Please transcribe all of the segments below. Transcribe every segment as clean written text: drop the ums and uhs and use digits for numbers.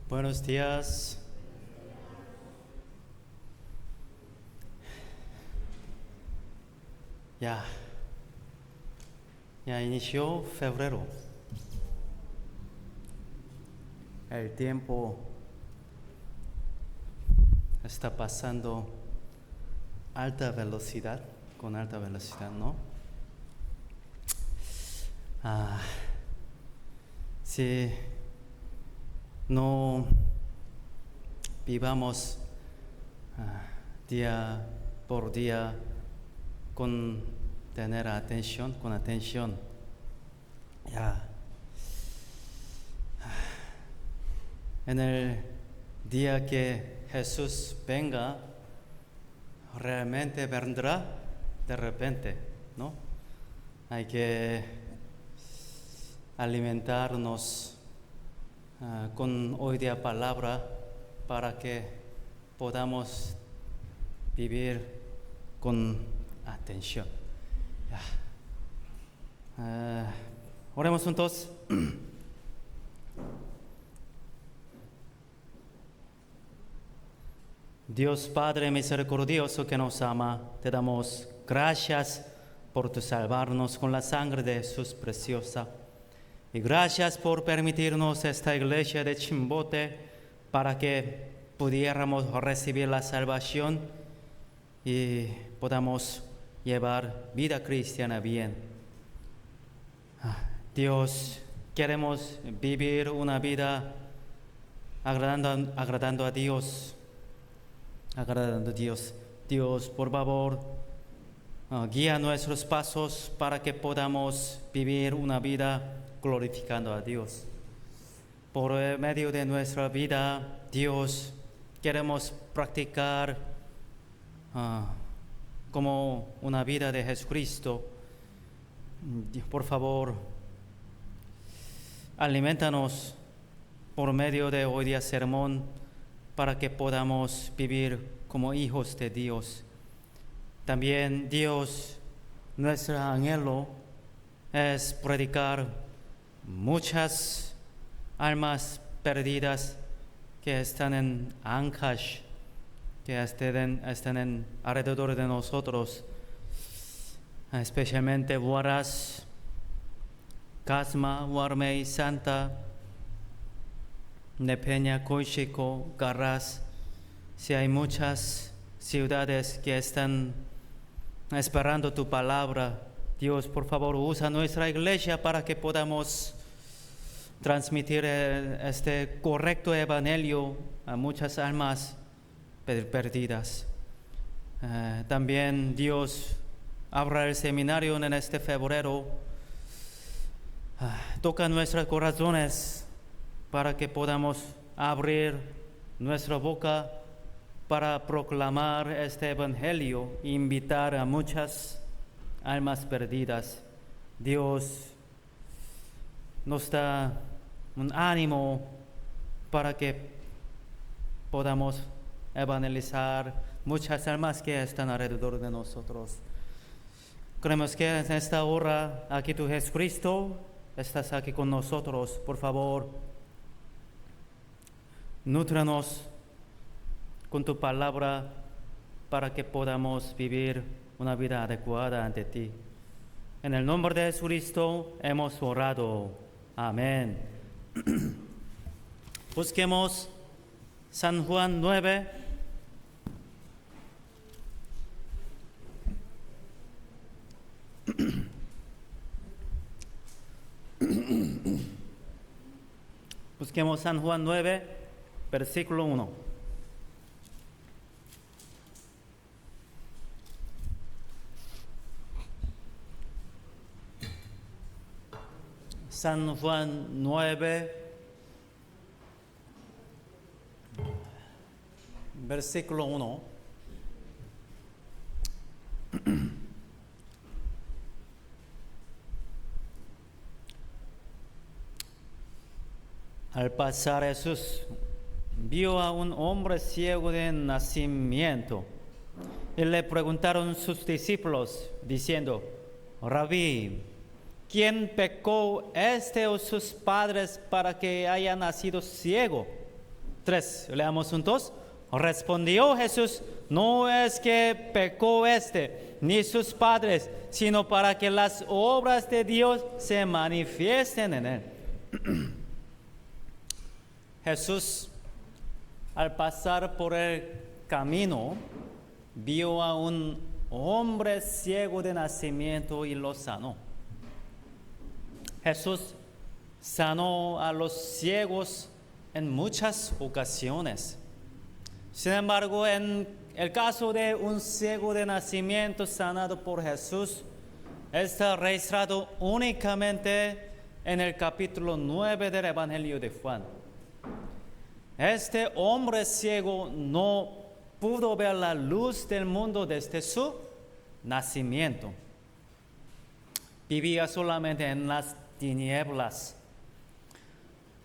Buenos días. Ya inició febrero. El tiempo está pasando con alta velocidad, ¿no? Si no vivamos día por día con atención, en el día que Jesús venga, realmente vendrá de repente, ¿no? Hay que alimentarnos con hoy día palabra para que podamos vivir con atención. Oremos juntos. Dios Padre misericordioso que nos ama, te damos gracias por tu salvarnos con la sangre de Jesús preciosa. Y gracias por permitirnos esta iglesia de Chimbote para que pudiéramos recibir la salvación y podamos llevar vida cristiana bien. Dios, queremos vivir una vida agradando a Dios. Dios, por favor, guía nuestros pasos para que podamos vivir una vida glorificando a Dios. Por medio de nuestra vida, Dios, queremos practicar como una vida de Jesucristo. Por favor, alimentanos por medio de hoy día sermón para que podamos vivir como hijos de Dios. También, Dios, nuestro anhelo es predicar muchas almas perdidas que están en Ancash, que están alrededor de nosotros, especialmente Huaraz, Casma, Huarmey, Santa, Nepeña, Coichico, Garras. Si hay muchas ciudades que están esperando tu palabra, Dios, por favor, usa nuestra iglesia para que podamos transmitir este correcto evangelio a muchas almas perdidas. También, Dios, abra el seminario en este febrero. Toca nuestros corazones para que podamos abrir nuestra boca para proclamar este evangelio e invitar a muchas almas perdidas. Dios nos da un ánimo para que podamos evangelizar muchas almas que están alrededor de nosotros. Creemos que en esta hora aquí tú, Jesucristo, estás aquí con nosotros. Por favor, nútranos con tu palabra para que podamos vivir una vida adecuada ante ti. En el nombre de Jesucristo hemos orado. Amén. Busquemos San Juan 9. Busquemos San Juan 9, versículo 1. San Juan 9, versículo 1. Al pasar Jesús vio a un hombre ciego de nacimiento y le preguntaron sus discípulos diciendo: Rabí, ¿quién pecó, este o sus padres, para que haya nacido ciego? 3, leamos juntos. Respondió Jesús, no es que pecó ni sus padres, sino para que las obras de Dios se manifiesten en él. Jesús, al pasar por el camino, vio a un hombre ciego de nacimiento y lo sanó. Jesús sanó a los ciegos en muchas ocasiones. Sin embargo, en el caso de un ciego de nacimiento sanado por Jesús, está registrado únicamente en el capítulo 9 del Evangelio de Juan. Este hombre ciego no pudo ver la luz del mundo desde su nacimiento. Vivía solamente en las tinieblas.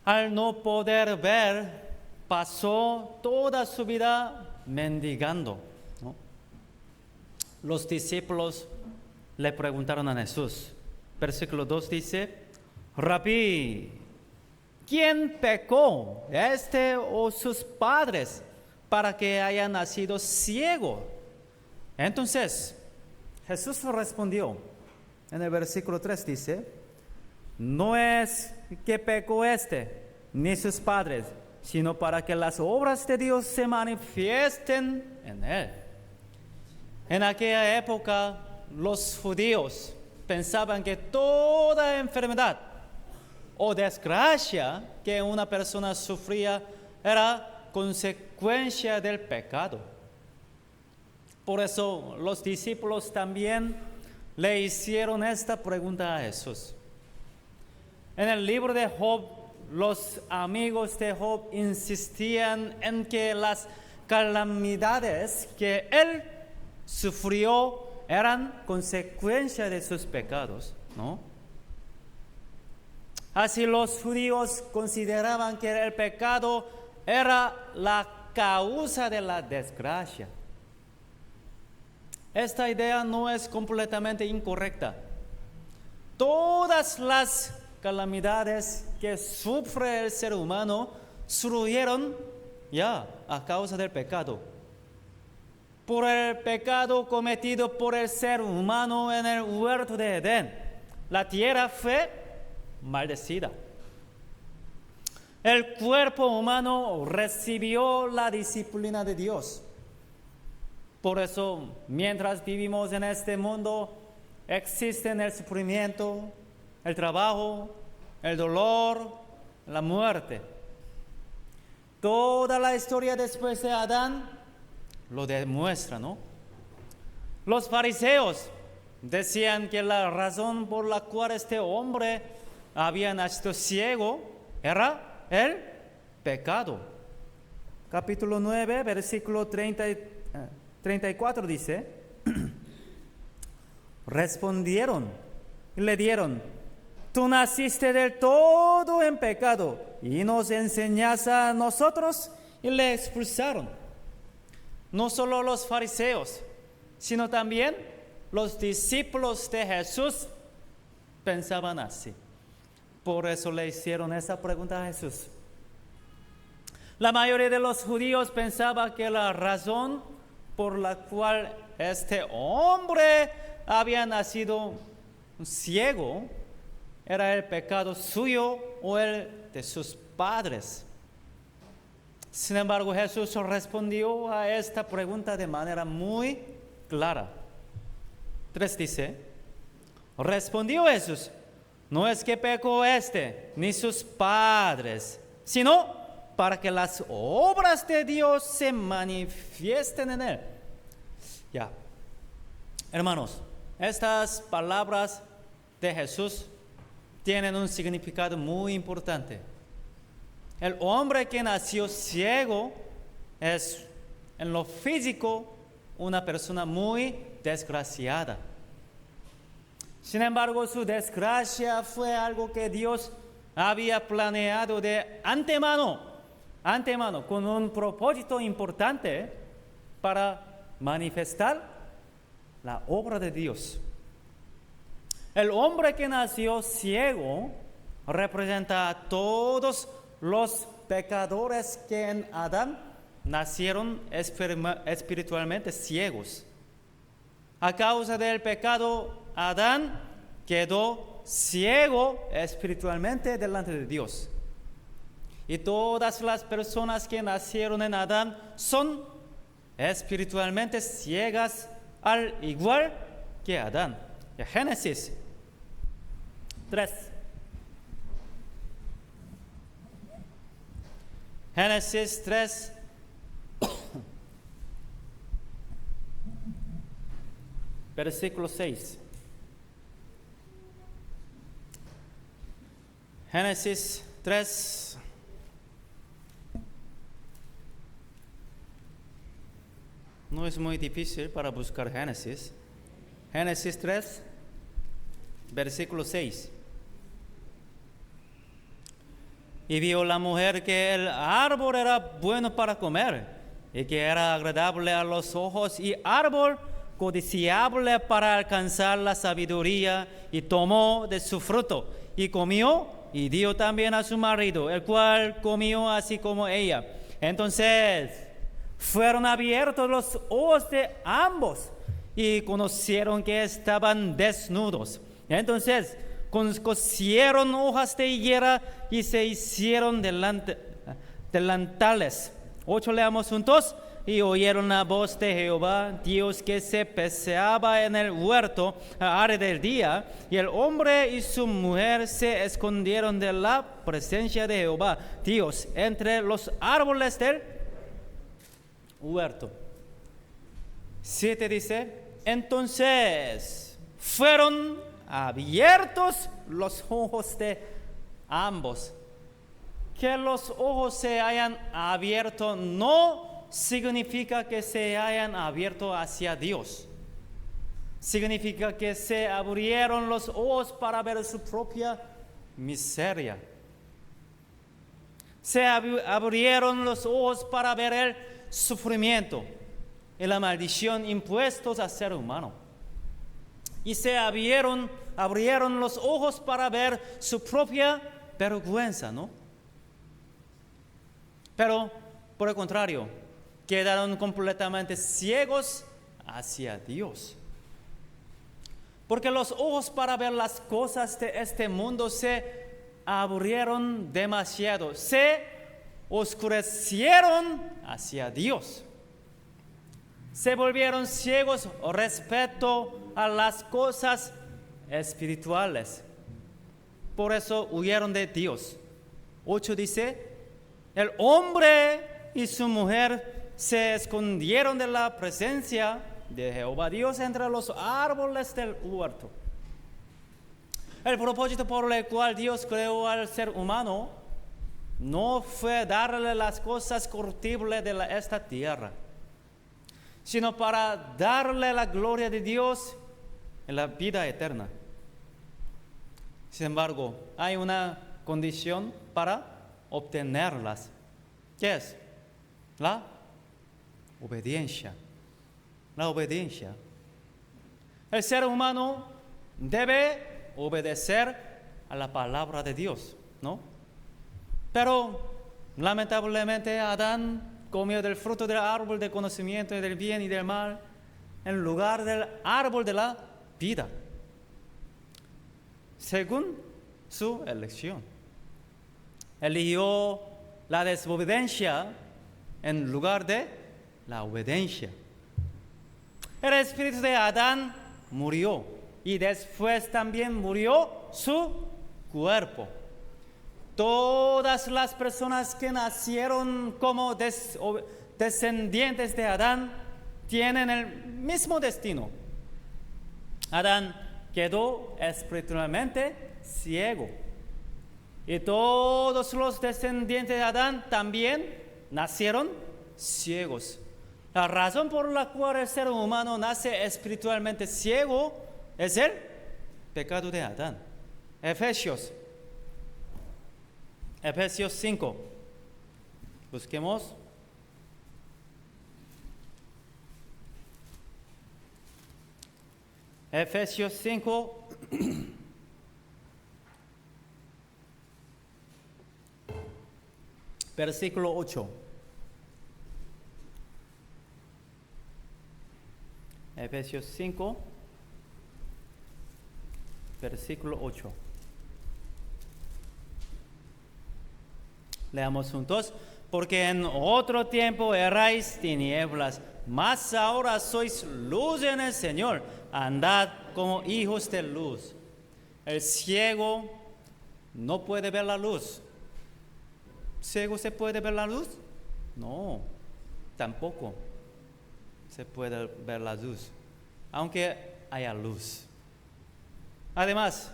Al no poder ver, pasó toda su vida mendigando, ¿no? Los discípulos le preguntaron a Jesús. Versículo 2 dice, Rabí, ¿quién pecó, o sus padres, para que haya nacido ciego? Entonces, Jesús respondió, en el versículo 3 dice, no es que pecó ni sus padres, sino para que las obras de Dios se manifiesten en él. En aquella época, los judíos pensaban que toda enfermedad o desgracia que una persona sufría era consecuencia del pecado. Por eso los discípulos también le hicieron esta pregunta a Jesús. En el libro de Job, los amigos de Job insistían en que las calamidades que él sufrió eran consecuencia de sus pecados, ¿no? Así los judíos consideraban que el pecado era la causa de la desgracia. Esta idea no es completamente incorrecta. Todas las calamidades que sufre el ser humano surgieron a causa del pecado. Por el pecado cometido por el ser humano en el huerto de Edén, la tierra fue maldecida. El cuerpo humano recibió la disciplina de Dios. Por eso, mientras vivimos en este mundo, existen el sufrimiento, el trabajo, el dolor, la muerte. Toda la historia después de Adán lo demuestra, ¿no? Los fariseos decían que la razón por la cual este hombre había nacido ciego era el pecado. Capítulo 9, versículo 34 dice, respondieron y le dieron, tú naciste del todo en pecado y nos enseñas a nosotros, y le expulsaron. No solo los fariseos, sino también los discípulos de Jesús pensaban así. Por eso le hicieron esa pregunta a Jesús. La mayoría de los judíos pensaba que la razón por la cual este hombre había nacido ciego era el pecado suyo o el de sus padres. Sin embargo, Jesús respondió a esta pregunta de manera muy clara. 3 dice, respondió Jesús, no es que pecó ni sus padres, sino para que las obras de Dios se manifiesten en él. Hermanos, estas palabras de Jesús tienen un significado muy importante. El hombre que nació ciego es, en lo físico, una persona muy desgraciada. Sin embargo, su desgracia fue algo que Dios había planeado de antemano, con un propósito importante para manifestar la obra de Dios. El hombre que nació ciego representa a todos los pecadores que en Adán nacieron espiritualmente ciegos. A causa del pecado, Adán quedó ciego espiritualmente delante de Dios. Y todas las personas que nacieron en Adán son espiritualmente ciegas al igual que Adán. Génesis 3. Génesis 3. Versículo 6. Génesis 3. No es muy difícil para buscar Génesis. Génesis 3, versículo 6. Y vio la mujer que el árbol era bueno para comer, y que era agradable a los ojos, y árbol codiciable para alcanzar la sabiduría, y tomó de su fruto, y comió, y dio también a su marido, el cual comió así como ella. Entonces fueron abiertos los ojos de ambos, y conocieron que estaban desnudos. Entonces cosieron hojas de higuera y se hicieron delantales. 8, leamos juntos. Y oyeron la voz de Jehová, Dios, que se paseaba en el huerto a área del día, y el hombre y su mujer se escondieron de la presencia de Jehová, Dios, entre los árboles del huerto. 7 dice, entonces fueron abiertos los ojos de ambos. Que los ojos se hayan abierto no significa que se hayan abierto hacia Dios. Significa que se abrieron los ojos para ver su propia miseria. Se abrieron los ojos para ver el sufrimiento y la maldición impuestos al ser humano. Y se abrieron los ojos para ver su propia vergüenza, ¿no? Pero, por el contrario, quedaron completamente ciegos hacia Dios. Porque los ojos para ver las cosas de este mundo se abrieron demasiado, se oscurecieron hacia Dios. Se volvieron ciegos respecto a las cosas espirituales. Por eso huyeron de Dios. 8 dice, el hombre y su mujer se escondieron de la presencia de Jehová Dios entre los árboles del huerto. El propósito por el cual Dios creó al ser humano no fue darle las cosas corruptibles de esta tierra, sino para darle la gloria de Dios en la vida eterna. Sin embargo, hay una condición para obtenerlas. ¿Qué es? La obediencia. La obediencia. El ser humano debe obedecer a la palabra de Dios, ¿no? Pero lamentablemente Adán comió del fruto del árbol del conocimiento del bien y del mal en lugar del árbol de la vida, según su elección. Eligió la desobediencia en lugar de la obediencia. El espíritu de Adán murió y después también murió su cuerpo. Todas las personas que nacieron como descendientes de Adán tienen el mismo destino. Adán quedó espiritualmente ciego. Y todos los descendientes de Adán también nacieron ciegos. La razón por la cual el ser humano nace espiritualmente ciego es el pecado de Adán. Efesios 5. Busquemos. Efesios 5. Versículo 8. Efesios 5, versículo 8. Leamos juntos. Porque en otro tiempo erais tinieblas, mas ahora sois luz en el Señor. Andad como hijos de luz. El ciego no puede ver la luz. ¿Ciego se puede ver la luz? No, tampoco se puede ver la luz, aunque haya luz. Además,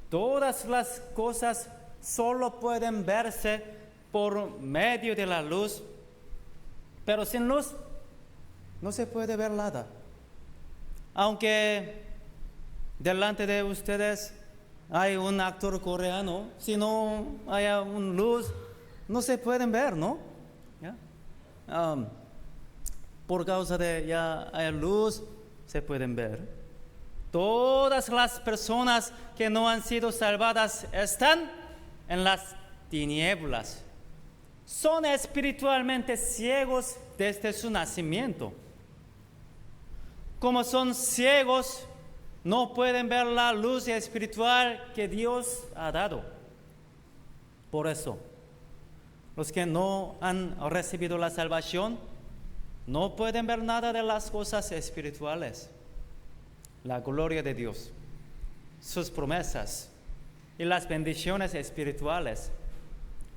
todas las cosas solo pueden verse por medio de la luz, pero sin luz no se puede ver nada. Aunque delante de ustedes hay un actor coreano, si no haya una luz, no se pueden ver, ¿no? ¿Ya? Por causa de ya hay luz, se pueden ver. Todas las personas que no han sido salvadas están en las tinieblas. Son espiritualmente ciegos desde su nacimiento. Como son ciegos, no pueden ver la luz espiritual que Dios ha dado. Por eso, los que no han recibido la salvación no pueden ver nada de las cosas espirituales. La gloria de Dios, sus promesas y las bendiciones espirituales.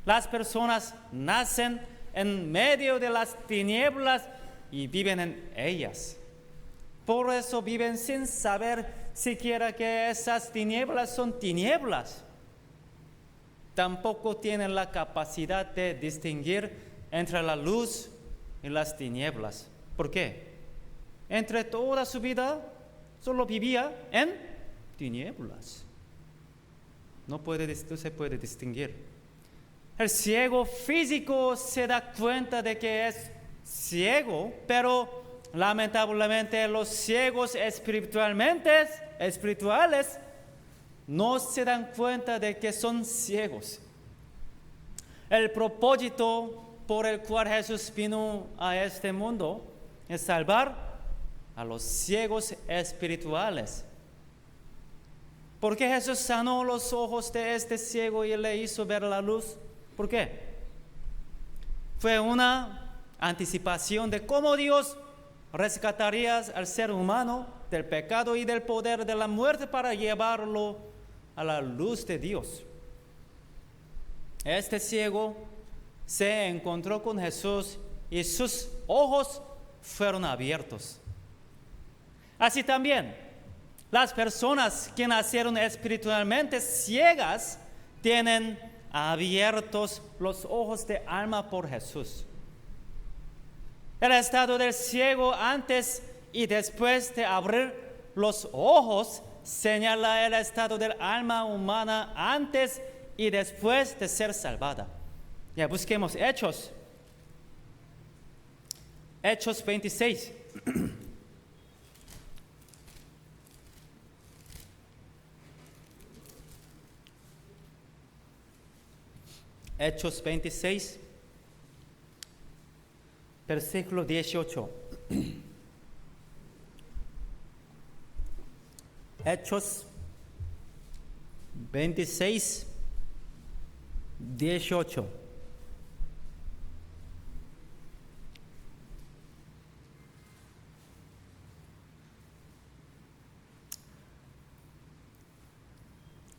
Las personas nacen en medio de las tinieblas y viven en ellas. Por eso viven sin saber siquiera que esas tinieblas son tinieblas. Tampoco tienen la capacidad de distinguir entre la luz y las tinieblas. ¿Por qué? Entre toda su vida solo vivía en tinieblas. No se puede distinguir. El ciego físico se da cuenta de que es ciego, pero lamentablemente los ciegos espirituales no se dan cuenta de que son ciegos. El propósito por el cual Jesús vino a este mundo es salvar a los ciegos espirituales. ¿Por qué Jesús sanó los ojos de este ciego y le hizo ver la luz? ¿Por qué? Fue una anticipación de cómo Dios rescataría al ser humano del pecado y del poder de la muerte para llevarlo a la luz de Dios. Este ciego se encontró con Jesús y sus ojos fueron abiertos. Así también, las personas que nacieron espiritualmente ciegas tienen abiertos los ojos de alma por Jesús. El estado del ciego antes y después de abrir los ojos señala el estado del alma humana antes y después de ser salvada. Ya busquemos Hechos 26. Hechos 26, versículo 18. Hechos 26, 18.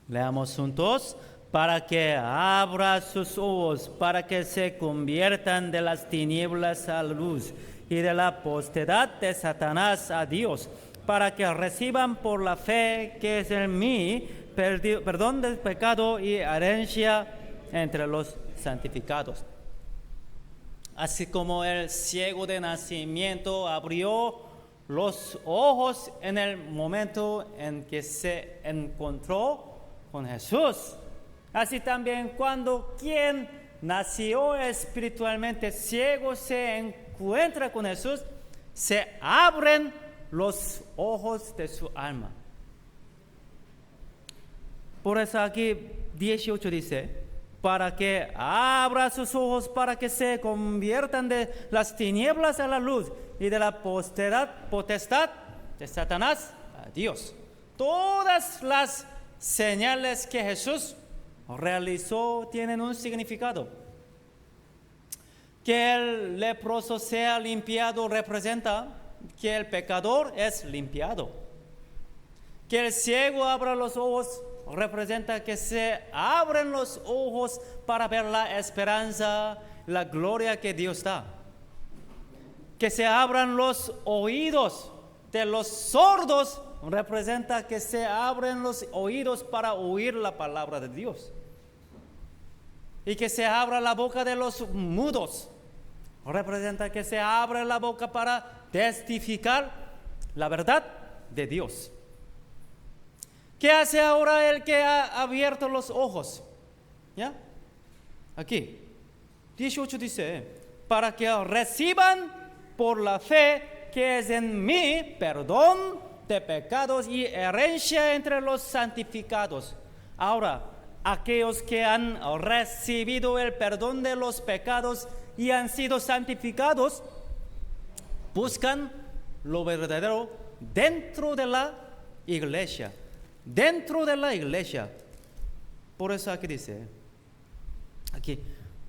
Leamos juntos. Para que abra sus ojos, para que se conviertan de las tinieblas a la luz y de la potestad de Satanás a Dios, para que reciban por la fe que es en mí perdón del pecado y herencia entre los santificados. Así como el ciego de nacimiento abrió los ojos en el momento en que se encontró con Jesús, así también cuando quien nació espiritualmente ciego se encuentra con Jesús, se abren los ojos de su alma. Por eso aquí 18 dice, para que abra sus ojos para que se conviertan de las tinieblas a la luz y de la potestad de Satanás a Dios. Todas las señales que Jesús realizó tienen un significado. Que el leproso sea limpiado representa que el pecador es limpiado. Que el ciego abra los ojos representa que se abren los ojos para ver la esperanza, la gloria que Dios da. Que se abran los oídos de los sordos representa que se abren los oídos para oír la palabra de Dios. Y que se abra la boca de los mudos representa que se abre la boca para testificar la verdad de Dios. ¿Qué hace ahora el que ha abierto los ojos? ¿Ya? Aquí, 18 dice, para que reciban por la fe que es en mí perdón de pecados y herencia entre los santificados. Ahora, aquellos que han recibido el perdón de los pecados y han sido santificados, buscan lo verdadero dentro de la iglesia. Dentro de la iglesia. Por eso aquí dice, aquí,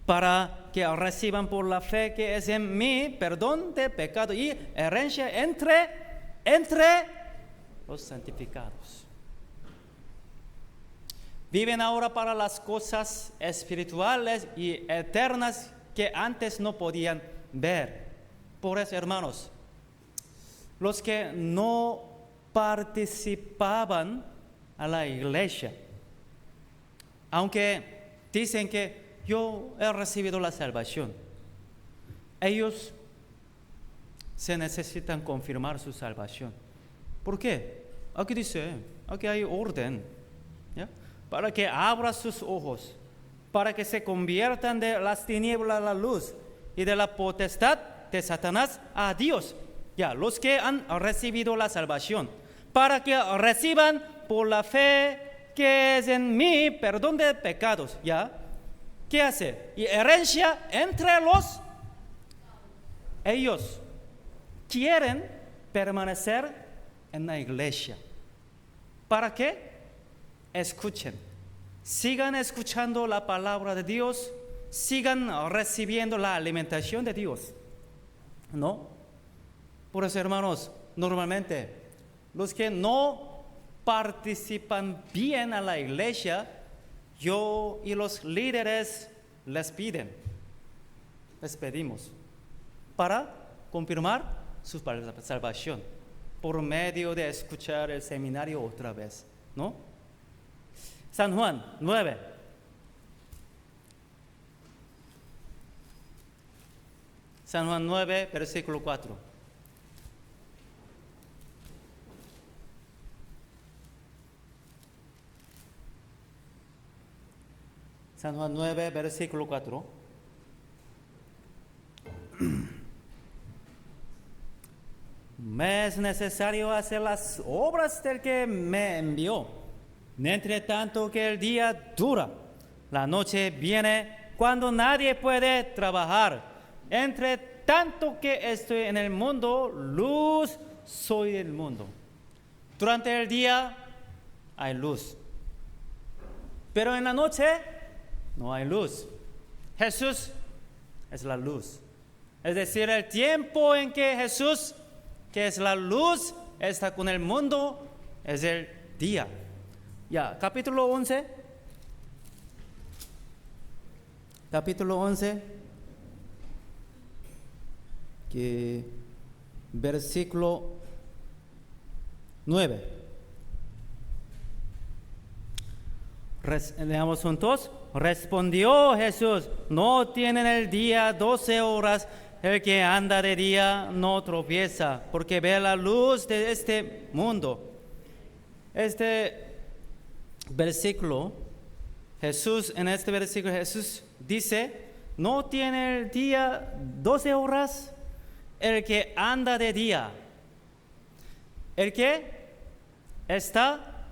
para que reciban por la fe que es en mí perdón de pecado y herencia entre los santificados. Viven ahora para las cosas espirituales y eternas que antes no podían ver. Por eso, hermanos, los que no participaban a la iglesia, aunque dicen que yo he recibido la salvación, ellos se necesitan confirmar su salvación. ¿Por qué? Aquí dice, aquí hay orden, ¿ya? Para que abra sus ojos, para que se conviertan de las tinieblas a la luz y de la potestad de Satanás a Dios. Ya, los que han recibido la salvación, para que reciban por la fe que es en mí perdón de pecados. ¿Ya? ¿Qué hace? Y herencia entre los. Ellos quieren permanecer en la iglesia. ¿Para qué? Escuchen. Sigan escuchando la palabra de Dios. Sigan recibiendo la alimentación de Dios. ¿No? Por eso, hermanos, normalmente los que no participan bien a la iglesia, yo y los líderes les pedimos para confirmar su salvación por medio de escuchar el seminario otra vez, ¿no? San Juan 9. San Juan 9, versículo 4. San Juan 9, versículo 4. Me es necesario hacer las obras del que me envió. Entre tanto que el día dura, la noche viene cuando nadie puede trabajar. Entre tanto que estoy en el mundo, luz soy del mundo. Durante el día hay luz, pero en la noche no hay luz. Jesús es la luz. Es decir, el tiempo en que Jesús, que es la luz, está con el mundo, es el día. Ya, capítulo 11. Capítulo 11. Que versículo 9. Leamos juntos. Respondió Jesús: no tienen el día 12 horas. El que anda de día no tropieza, porque ve la luz de este mundo. Este versículo, en este versículo Jesús dice: no tiene el día 12 horas el que anda de día. El que está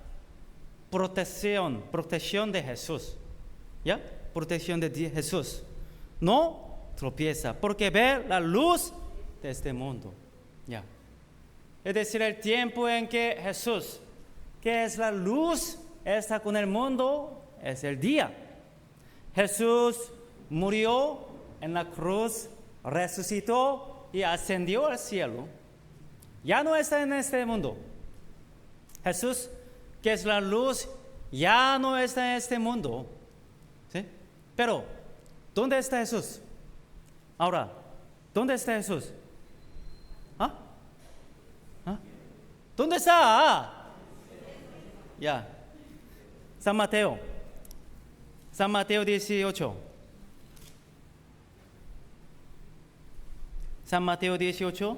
protección de Jesús. ¿Ya? protección de Jesús. No tropieza, porque ve la luz de este mundo. Ya. Es decir, el tiempo en que Jesús, que es la luz, está con el mundo, es el día. Jesús murió en la cruz, resucitó y ascendió al cielo. Ya no está en este mundo. Jesús, que es la luz, ya no está en este mundo. ¿Sí? Pero, ¿dónde está Jesús? Ahora, ¿dónde está Jesús? ¿Ah? ¿Ah? ¿Dónde está? Ya. San Mateo 18. San Mateo 18,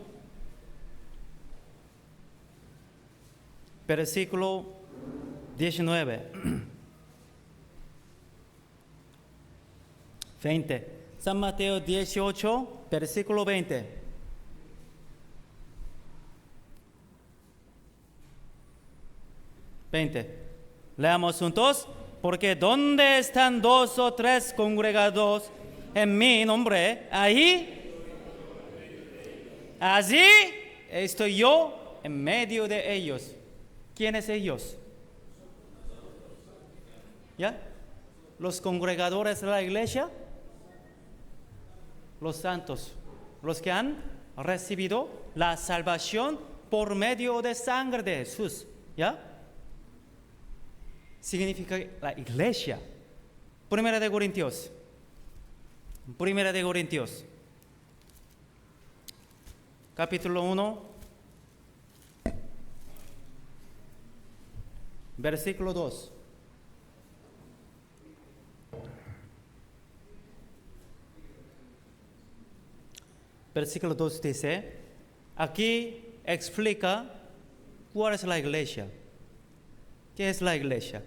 versículo 19. 20. San Mateo 18, versículo 20. Leamos juntos. Porque donde están 2 o 3 congregados en mi nombre, allí estoy yo en medio de ellos. ¿Quiénes ellos? ¿Ya? Los congregadores de la iglesia, los santos, los que han recibido la salvación por medio de sangre de Jesús. ¿Ya? Significa la iglesia. Primera de Corintios, capítulo 1, versículo 2. Versículo 2 dice, aquí explica cuál es la iglesia. ¿Qué es la iglesia?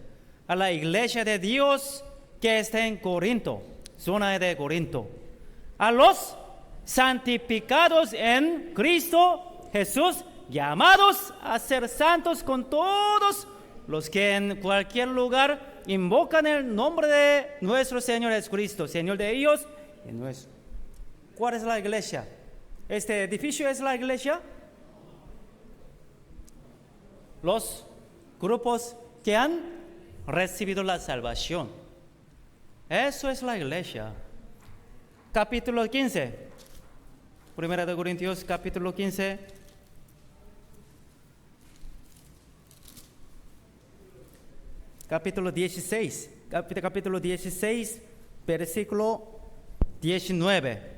A la iglesia de Dios que está en Corinto, zona de Corinto. A los santificados en Cristo Jesús, llamados a ser santos con todos los que en cualquier lugar invocan el nombre de nuestro Señor Jesucristo, Señor de ellos y nuestro. ¿Cuál es la iglesia? ¿Este edificio es la iglesia? Los grupos que han recibido la salvación. Eso es la iglesia. Capítulo 15. Primera de Corintios, capítulo 15. Capítulo 16. Capítulo 16, versículo 19.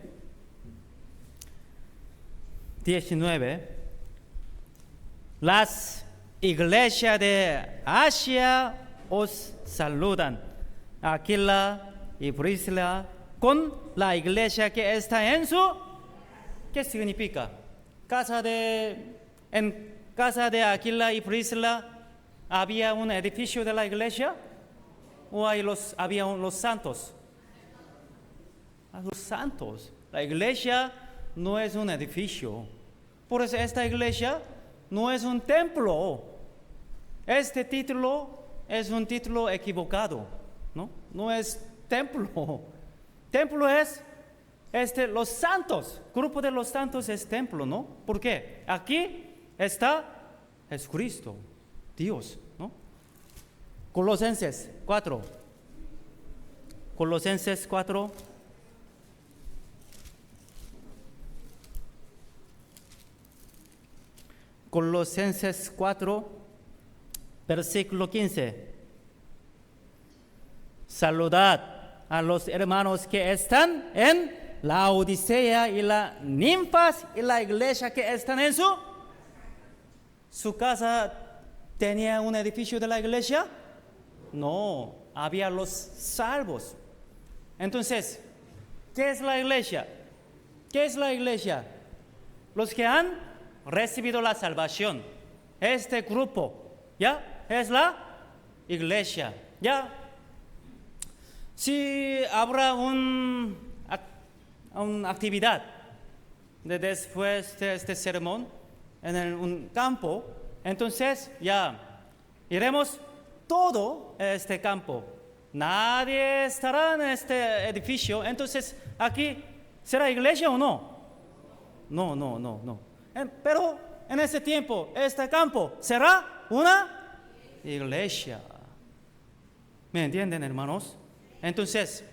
19. Las iglesia de Asia os saludan. Aquila y Priscila con la iglesia que está en su. ¿Qué significa? En casa de Aquila y Priscila había un edificio de la iglesia o había los santos. Los santos. La iglesia no es un edificio. Por eso esta iglesia no es un templo. Este título es un título equivocado, ¿no? No es templo. Templo es los santos. Grupo de los santos es templo, ¿no? ¿Por qué? Aquí está Jesucristo, Dios, ¿no? Colosenses 4. Colosenses 4. Colosenses 4, versículo 15. Saludad a los hermanos que están en la Odisea y las ninfas y la iglesia que están en su casa. ¿Tenía un edificio de la iglesia? No, había los salvos. Entonces, ¿qué es la iglesia? ¿Qué es la iglesia? Los que han recibido la salvación. Este grupo, ¿ya? Es la iglesia, ¿ya? Si habrá una actividad después de este sermón en un campo, entonces ya iremos todo este campo. nadie estará en este edificio. Entonces, ¿aquí será iglesia o no? No, no, no, no. Pero en ese tiempo, este campo será una iglesia. ¿Me entienden, hermanos? Entonces,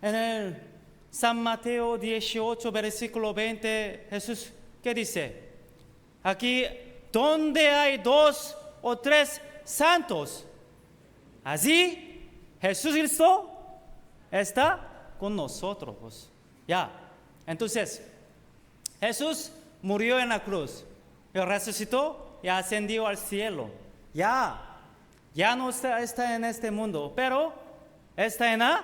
en el San Mateo 18, versículo 20, Jesús, ¿qué dice? Aquí, donde hay 2 o 3 santos, allí Jesucristo está con nosotros. Ya, entonces, Jesús murió en la cruz, y resucitó y ascendió al cielo. Ya no está en este mundo, pero está en la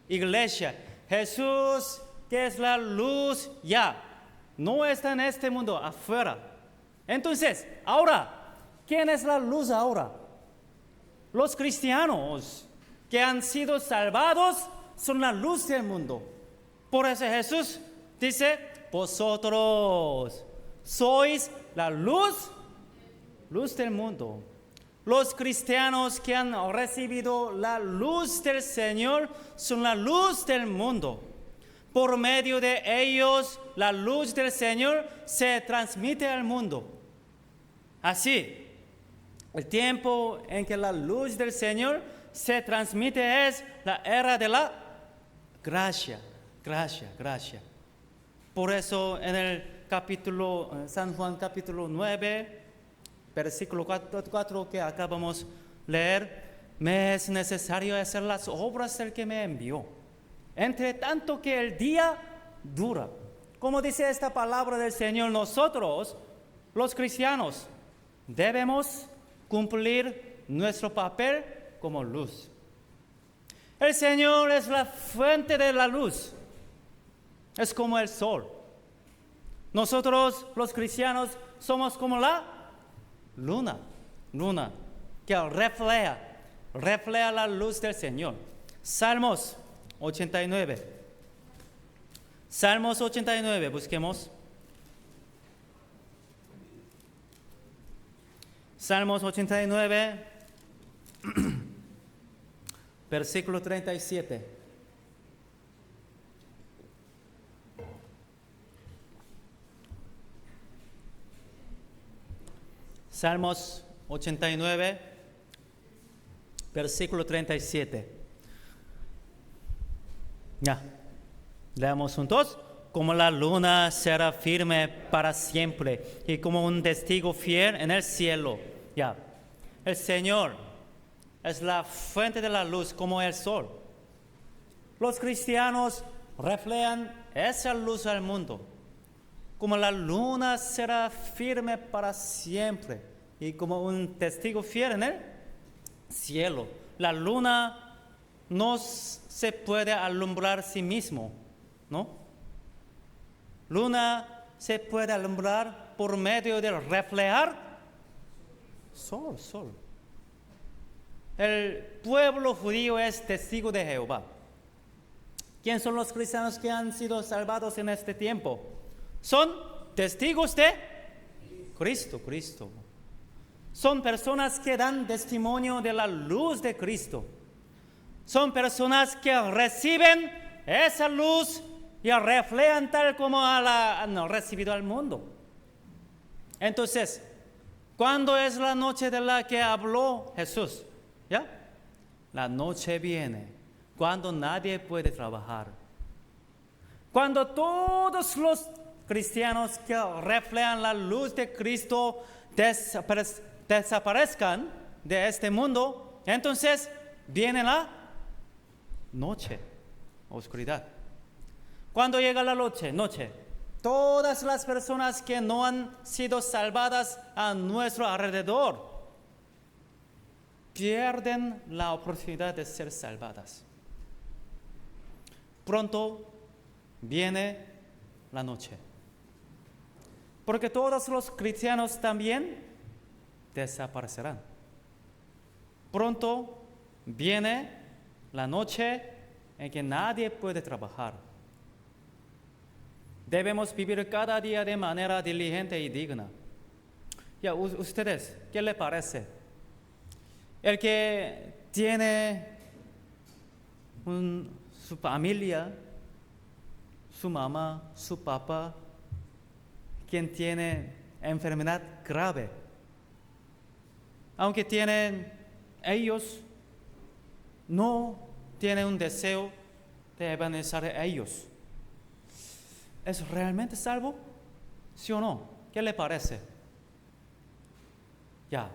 iglesia. Jesús, que es la luz, ya no está en este mundo, afuera. Entonces, ahora, ¿quién es la luz ahora? Los cristianos que han sido salvados son la luz del mundo. Por eso Jesús dice, vosotros sois la luz del mundo. Los cristianos que han recibido la luz del Señor son la luz del mundo. Por medio de ellos, la luz del Señor se transmite al mundo. Así, el tiempo en que la luz del Señor se transmite es la era de la gracia. Por eso en el San Juan capítulo 9, versículo 4 que acabamos de leer, me es necesario hacer las obras del que me envió, entre tanto que el día dura. Como dice esta palabra del Señor, nosotros, los cristianos, debemos cumplir nuestro papel como luz. El Señor es la fuente de la luz, es como el sol. Nosotros, los cristianos, somos como la luna que refleja la luz del Señor. Salmos 89, busquemos. Salmos 89, versículo 37. Salmos 89, versículo 37. Ya, leamos juntos. Como la luna será firme para siempre y como un testigo fiel en el cielo. Ya, el Señor es la fuente de la luz como el sol. Los cristianos reflejan esa luz al mundo. Como la luna será firme para siempre y como un testigo fiel en el cielo. La luna no se puede alumbrar a sí mismo, ¿no? Luna se puede alumbrar por medio de reflejar sol. El pueblo judío es testigo de Jehová. ¿Quién son los cristianos que han sido salvados en este tiempo? Son testigos de Cristo. Son personas que dan testimonio de la luz de Cristo. Son personas que reciben esa luz y reflejan tal como han recibido al mundo. Entonces, ¿cuándo es la noche de la que habló Jesús? ¿Ya? La noche viene cuando nadie puede trabajar. Cuando todos los cristianos que reflejan la luz de Cristo desaparezcan de este mundo, entonces viene la noche, oscuridad. Cuando llega la noche, todas las personas que no han sido salvadas a nuestro alrededor pierden la oportunidad de ser salvadas. Pronto viene la noche, porque todos los cristianos también desaparecerán. Pronto viene la noche en que nadie puede trabajar. Debemos vivir cada día de manera diligente y digna. Ya, ustedes, ¿qué les parece? El que tiene su familia, su mamá, su papá, quien tiene enfermedad grave. Aunque ellos no tienen un deseo de evangelizar a ellos. ¿Es realmente salvo? ¿Sí o no? ¿Qué le parece? Ya,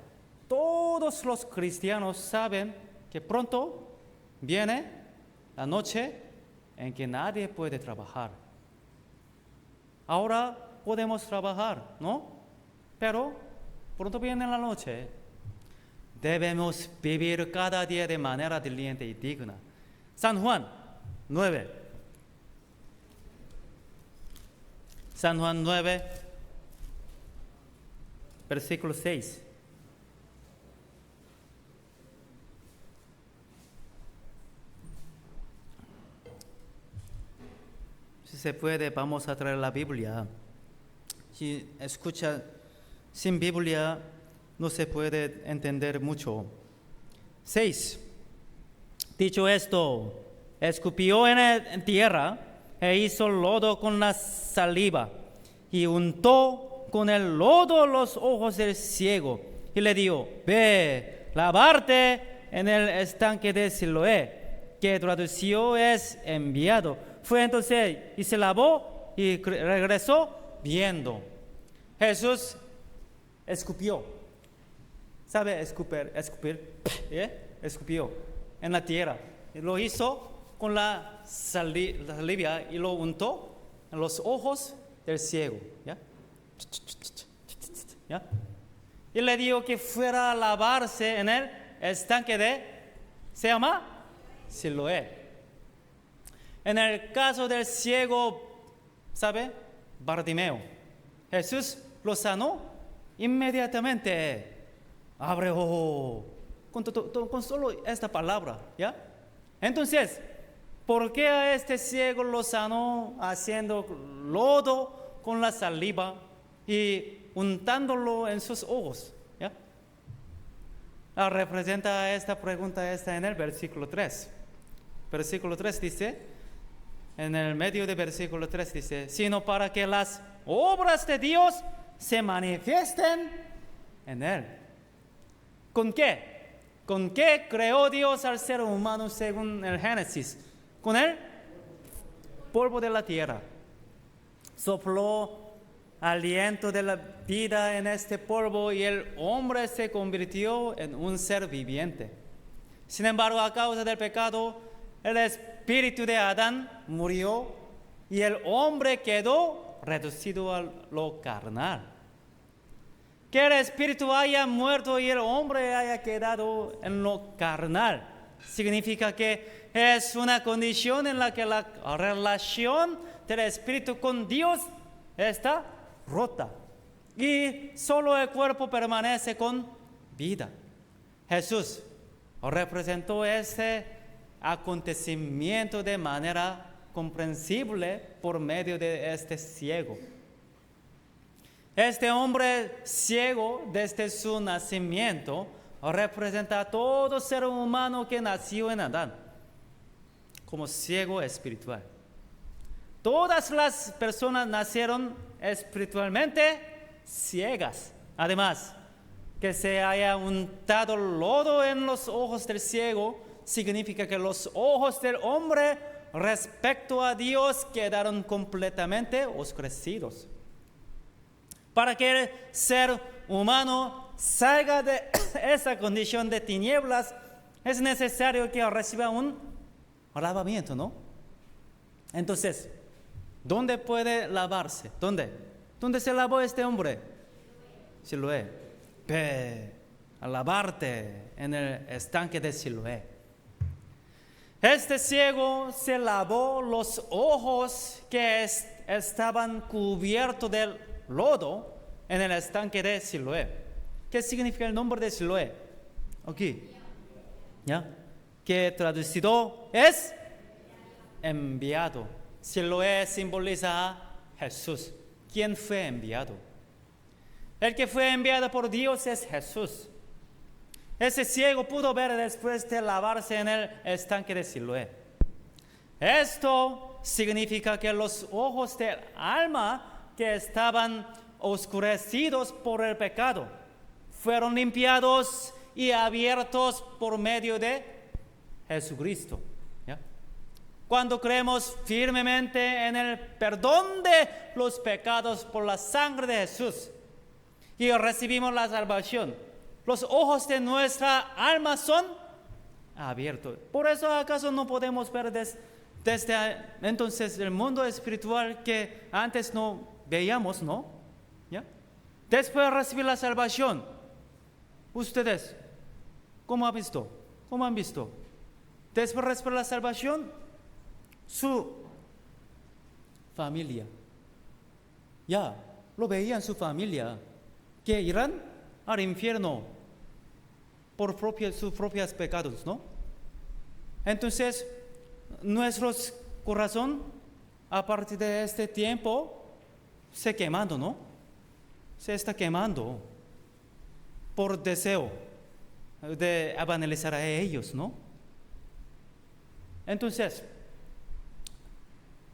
todos los cristianos saben que pronto viene la noche en que nadie puede trabajar. Ahora podemos trabajar, ¿no? Pero pronto viene la noche. Debemos vivir cada día de manera diligente y digna. San Juan 9. San Juan 9, versículo 6. Si se puede, vamos a traer la Biblia. Si escucha sin Biblia, no se puede entender mucho. 6. Dicho esto, escupió en tierra e hizo lodo con la saliva y untó con el lodo los ojos del ciego y le dijo: ve, lavarte en el estanque de Siloé, que traducido es enviado. Fue entonces y se lavó y regresó viendo. Jesús escupió. ¿Sabe escupir? Escupió en la tierra. Y lo hizo con la saliva y lo untó en los ojos del ciego. ¿Ya? ¿Ya? Y le dijo que fuera a lavarse en el estanque se llama Siloé. En el caso del ciego, ¿sabe? Bartimeo. Jesús lo sanó inmediatamente. Abre ojo. Con solo esta palabra, ¿ya? Entonces, ¿por qué a este ciego lo sanó haciendo lodo con la saliva y untándolo en sus ojos? ¿Ya? Representa esta pregunta está en el versículo 3. Versículo 3 dice, en el medio del versículo 3 dice, sino para que las obras de Dios se manifiesten en él. ¿Con qué? ¿Con qué creó Dios al ser humano según el Génesis? Con el polvo de la tierra. Sopló aliento de la vida en este polvo y el hombre se convirtió en un ser viviente. Sin embargo, a causa del pecado, el espíritu de Adán murió y el hombre quedó reducido a lo carnal. Que el espíritu haya muerto y el hombre haya quedado en lo carnal significa que es una condición en la que la relación del espíritu con Dios está rota y solo el cuerpo permanece con vida. Jesús representó ese acontecimiento de manera comprensible por medio de este ciego. Este hombre ciego desde su nacimiento representa a todo ser humano que nació en Adán como ciego espiritual. Todas las personas nacieron espiritualmente ciegas. Además, que se haya untado lodo en los ojos del ciego significa que los ojos del hombre respecto a Dios quedaron completamente oscurecidos. Para que el ser humano salga de esa condición de tinieblas, es necesario que reciba un lavamiento, ¿no? Entonces, ¿dónde puede lavarse? ¿Dónde se lavó este hombre? Siloé. Ve a lavarte en el estanque de Siloé. Este ciego se lavó los ojos que estaban cubiertos del lodo en el estanque de Siloé. ¿Qué significa el nombre de Siloé? Aquí. ¿Ya? Que traducido es enviado. Siloé simboliza a Jesús. ¿Quién fue enviado? El que fue enviado por Dios es Jesús. Ese ciego pudo ver después de lavarse en el estanque de Siloé. Esto significa que los ojos del alma que estaban oscurecidos por el pecado fueron limpiados y abiertos por medio de Jesucristo. ¿Ya? Cuando creemos firmemente en el perdón de los pecados por la sangre de Jesús y recibimos la salvación, los ojos de nuestra alma son abiertos. Por eso acaso no podemos ver desde entonces el mundo espiritual que antes no veíamos, ¿no? ¿Ya? Después de recibir la salvación, ustedes, ¿cómo han visto? ¿Cómo han visto? Después de recibir la salvación, su familia, ya lo veían su familia, que irán al infierno por sus propios pecados, ¿no? Entonces, nuestro corazón, a partir de este tiempo, se quemando, ¿no? Se está quemando por deseo de evangelizar a ellos, ¿no? Entonces,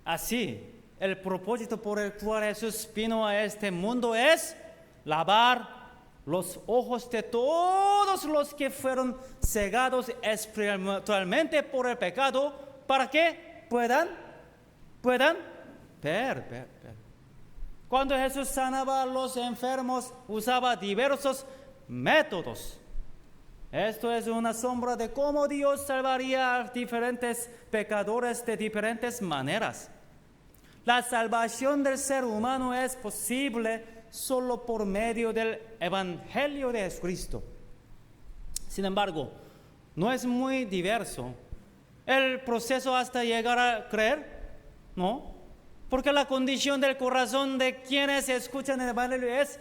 así, el propósito por el cual Jesús vino a este mundo es lavar los ojos de todos los que fueron cegados espiritualmente por el pecado, para que puedan ver. Cuando Jesús sanaba a los enfermos, usaba diversos métodos. Esto es una sombra de cómo Dios salvaría a diferentes pecadores de diferentes maneras. La salvación del ser humano es posible solo por medio del Evangelio de Jesucristo. Sin embargo, no es muy diverso el proceso hasta llegar a creer, ¿no? Porque la condición del corazón de quienes escuchan el Evangelio es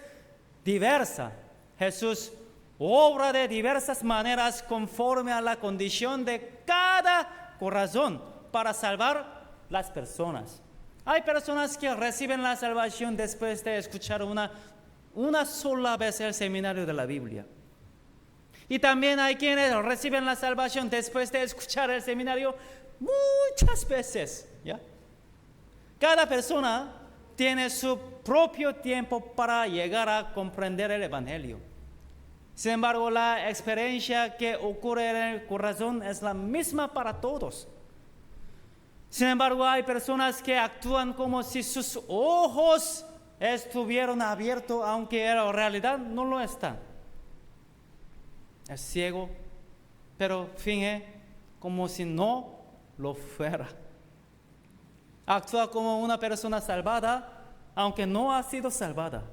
diversa. Jesús obra de diversas maneras conforme a la condición de cada corazón para salvar las personas. Hay personas que reciben la salvación después de escuchar una sola vez el seminario de la Biblia. Y también hay quienes reciben la salvación después de escuchar el seminario muchas veces, ¿ya? Cada persona tiene su propio tiempo para llegar a comprender el Evangelio. Sin embargo, la experiencia que ocurre en el corazón es la misma para todos. Sin embargo, hay personas que actúan como si sus ojos estuvieran abiertos, aunque en realidad no lo están. Es ciego, pero finge como si no lo fuera. Actúa como una persona salvada, aunque no ha sido salvada.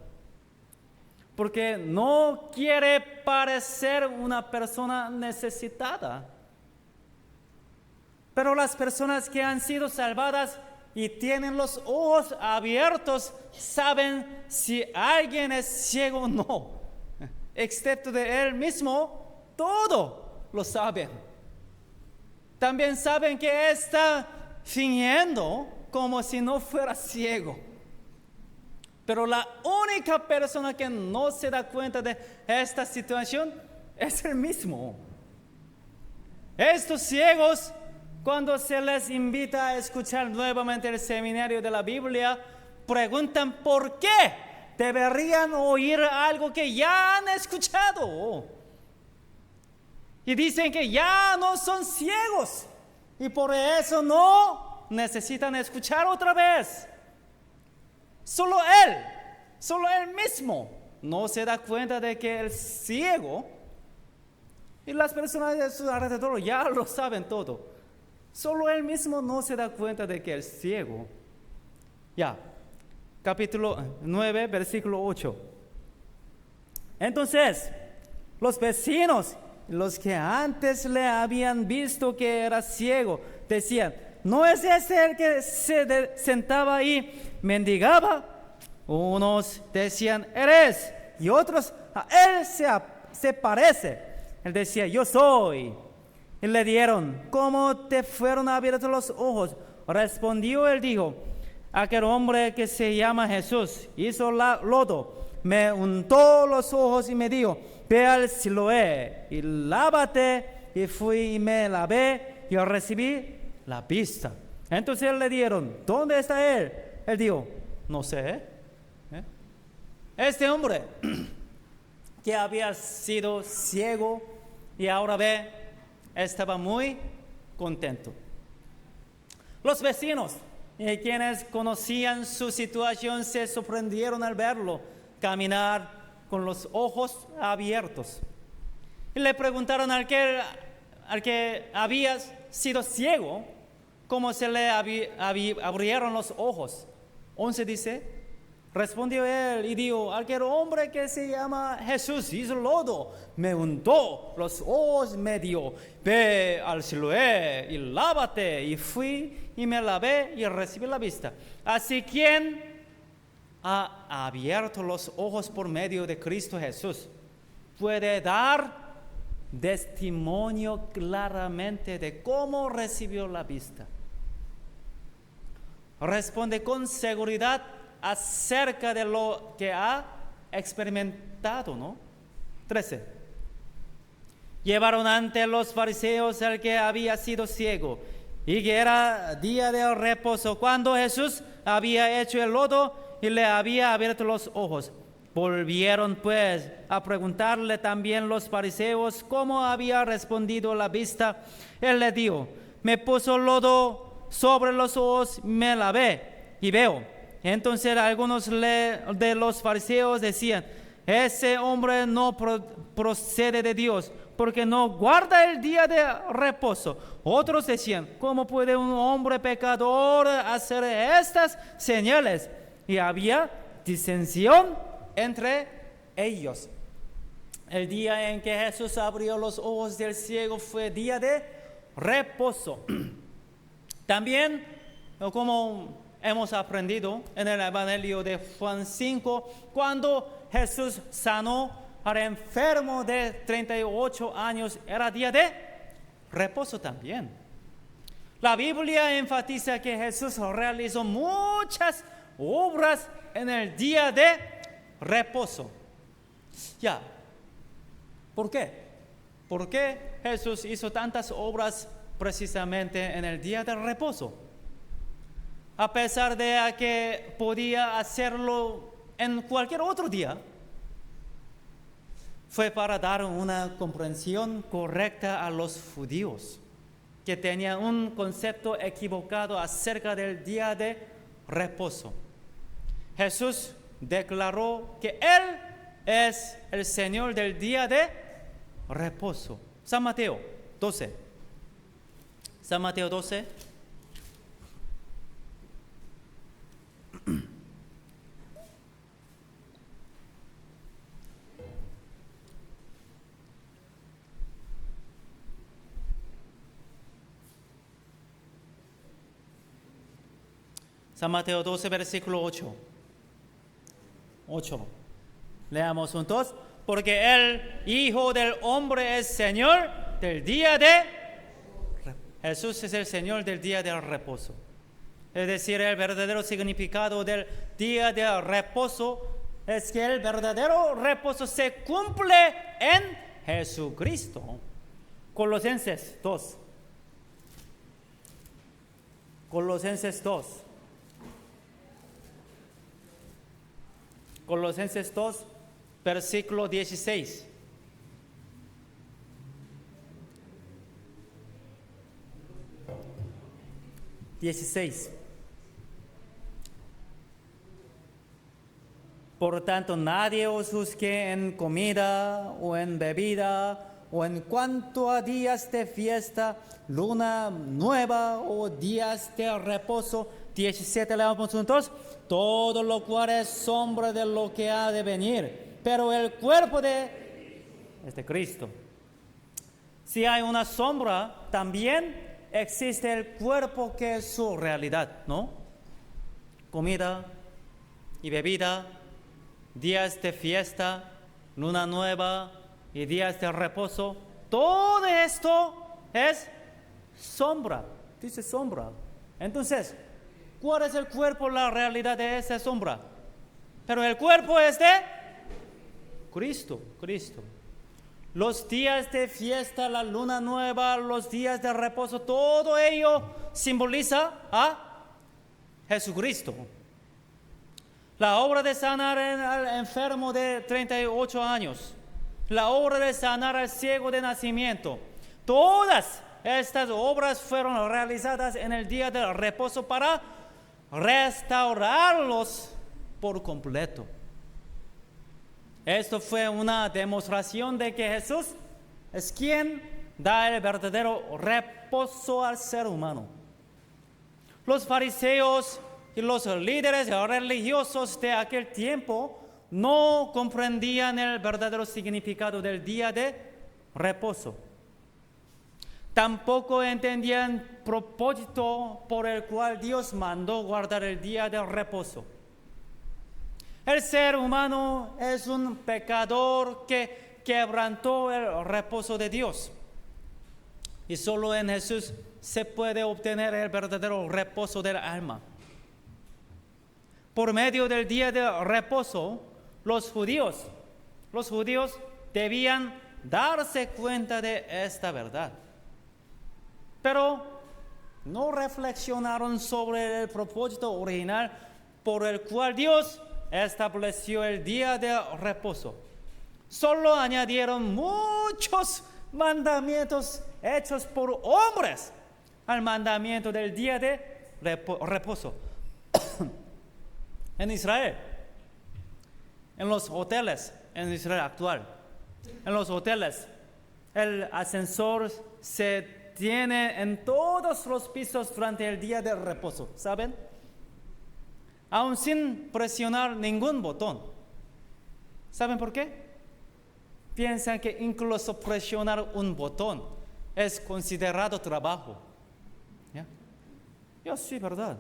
Porque no quiere parecer una persona necesitada. Pero las personas que han sido salvadas y tienen los ojos abiertos saben si alguien es ciego o no. Excepto de él mismo, todo lo saben. También saben que está fingiendo como si no fuera ciego. Pero la única persona que no se da cuenta de esta situación es él mismo. Estos ciegos, cuando se les invita a escuchar nuevamente el seminario de la Biblia, preguntan por qué deberían oír algo que ya han escuchado. Y dicen que ya no son ciegos y por eso no necesitan escuchar otra vez. Solo él mismo no se da cuenta de que el ciego y las personas de su alrededor ya lo saben todo. Solo él mismo no se da cuenta de que el ciego. Ya, capítulo 9, versículo 8. Entonces, los vecinos, los que antes le habían visto que era ciego, decían: ¿no es ese el que se sentaba ahí, mendigaba? Unos decían: eres, y otros: a él se parece. Él decía: yo soy. Y le dieron: ¿cómo te fueron abiertos los ojos? Respondió él, dijo: aquel hombre que se llama Jesús hizo lodo, me untó los ojos y me dijo: ve al Siloé y lávate. Y fui y me lavé y recibí la vista. Entonces le dieron, ¿dónde está él? Él dijo, no sé. Este hombre que había sido ciego y ahora ve, estaba muy contento. Los vecinos y quienes conocían su situación se sorprendieron al verlo caminar con los ojos abiertos. Y le preguntaron al que había sido ciego, cómo se le abrieron los ojos. 11 dice, respondió él y dijo, aquel hombre que se llama Jesús hizo lodo, me untó los ojos, me dio, ve al Siloé y lávate. Y fui y me lavé y recibí la vista. Así quien ha abierto los ojos por medio de Cristo Jesús puede dar testimonio claramente de cómo recibió la vista. Responde con seguridad acerca de lo que ha experimentado, ¿no? 13. Llevaron ante los fariseos al que había sido ciego y que era día de reposo, cuando Jesús había hecho el lodo y le había abierto los ojos. Volvieron pues a preguntarle también los fariseos cómo había respondido la vista. Él le dijo, me puso lodo sobre los ojos, me lavé y veo. Entonces algunos de los fariseos decían, ese hombre no procede de Dios, porque no guarda el día de reposo. Otros decían, ¿cómo puede un hombre pecador hacer estas señales? Y había disensión entre ellos. El día en que Jesús abrió los ojos del ciego fue día de reposo. También, como hemos aprendido en el Evangelio de Juan 5, cuando Jesús sanó al enfermo de 38 años, era día de reposo también. La Biblia enfatiza que Jesús realizó muchas obras en el día de reposo. Ya, ¿por qué? ¿Por qué Jesús hizo tantas obras precisamente en el día de reposo? A pesar de que podía hacerlo en cualquier otro día, fue para dar una comprensión correcta a los judíos, que tenían un concepto equivocado acerca del día de reposo. Jesús declaró que Él es el Señor del día de reposo. San Mateo 12. San Mateo 12. San Mateo 12, versículo 8. 8. Leamos juntos. Porque el Hijo del Hombre es Señor del día de Jesús es el Señor del día del reposo. Es decir, el verdadero significado del día de reposo es que el verdadero reposo se cumple en Jesucristo. Colosenses 2. Colosenses 2. Colosenses 2, versículo 16. Por tanto, nadie os juzgue en comida o en bebida o en cuanto a días de fiesta, luna nueva o días de reposo. 17, leamos juntos. Todo lo cual es sombra de lo que ha de venir, pero el cuerpo es de Cristo. Si hay una sombra, también existe el cuerpo que es su realidad, ¿no? Comida y bebida, días de fiesta, luna nueva y días de reposo. Todo esto es sombra, dice sombra. Entonces, ¿cuál es el cuerpo, la realidad de esa sombra? Pero el cuerpo es de Cristo. Los días de fiesta, la luna nueva, los días de reposo, todo ello simboliza a Jesucristo. La obra de sanar al enfermo de 38 años, la obra de sanar al ciego de nacimiento, todas estas obras fueron realizadas en el día del reposo para restaurarlos por completo. Esto fue una demostración de que Jesús es quien da el verdadero reposo al ser humano. Los fariseos y los líderes religiosos de aquel tiempo no comprendían el verdadero significado del día de reposo. Tampoco entendían el propósito por el cual Dios mandó guardar el día de reposo. El ser humano es un pecador que quebrantó el reposo de Dios. Y solo en Jesús se puede obtener el verdadero reposo del alma. Por medio del día de reposo, los judíos debían darse cuenta de esta verdad. Pero no reflexionaron sobre el propósito original por el cual Dios estableció el día de reposo. Solo añadieron muchos mandamientos hechos por hombres al mandamiento del día de reposo. En Israel, en los hoteles, en Israel actual, en los hoteles, el ascensor se tiene en todos los pisos durante el día de reposo, ¿saben? Aún sin presionar ningún botón. ¿Saben por qué? Piensan que incluso presionar un botón es considerado trabajo. ¿Ya? Sí, ¿verdad?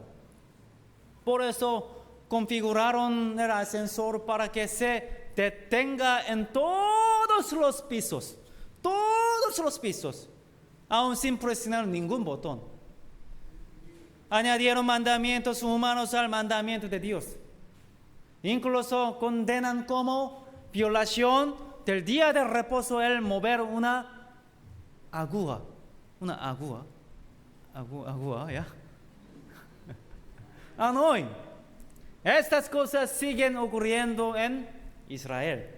Por eso configuraron el ascensor para que se detenga en todos los pisos, aún sin presionar ningún botón. Añadieron mandamientos humanos al mandamiento de Dios. Incluso condenan como violación del día de reposo el mover una aguja, ¿ya? Hoy, estas cosas siguen ocurriendo en Israel.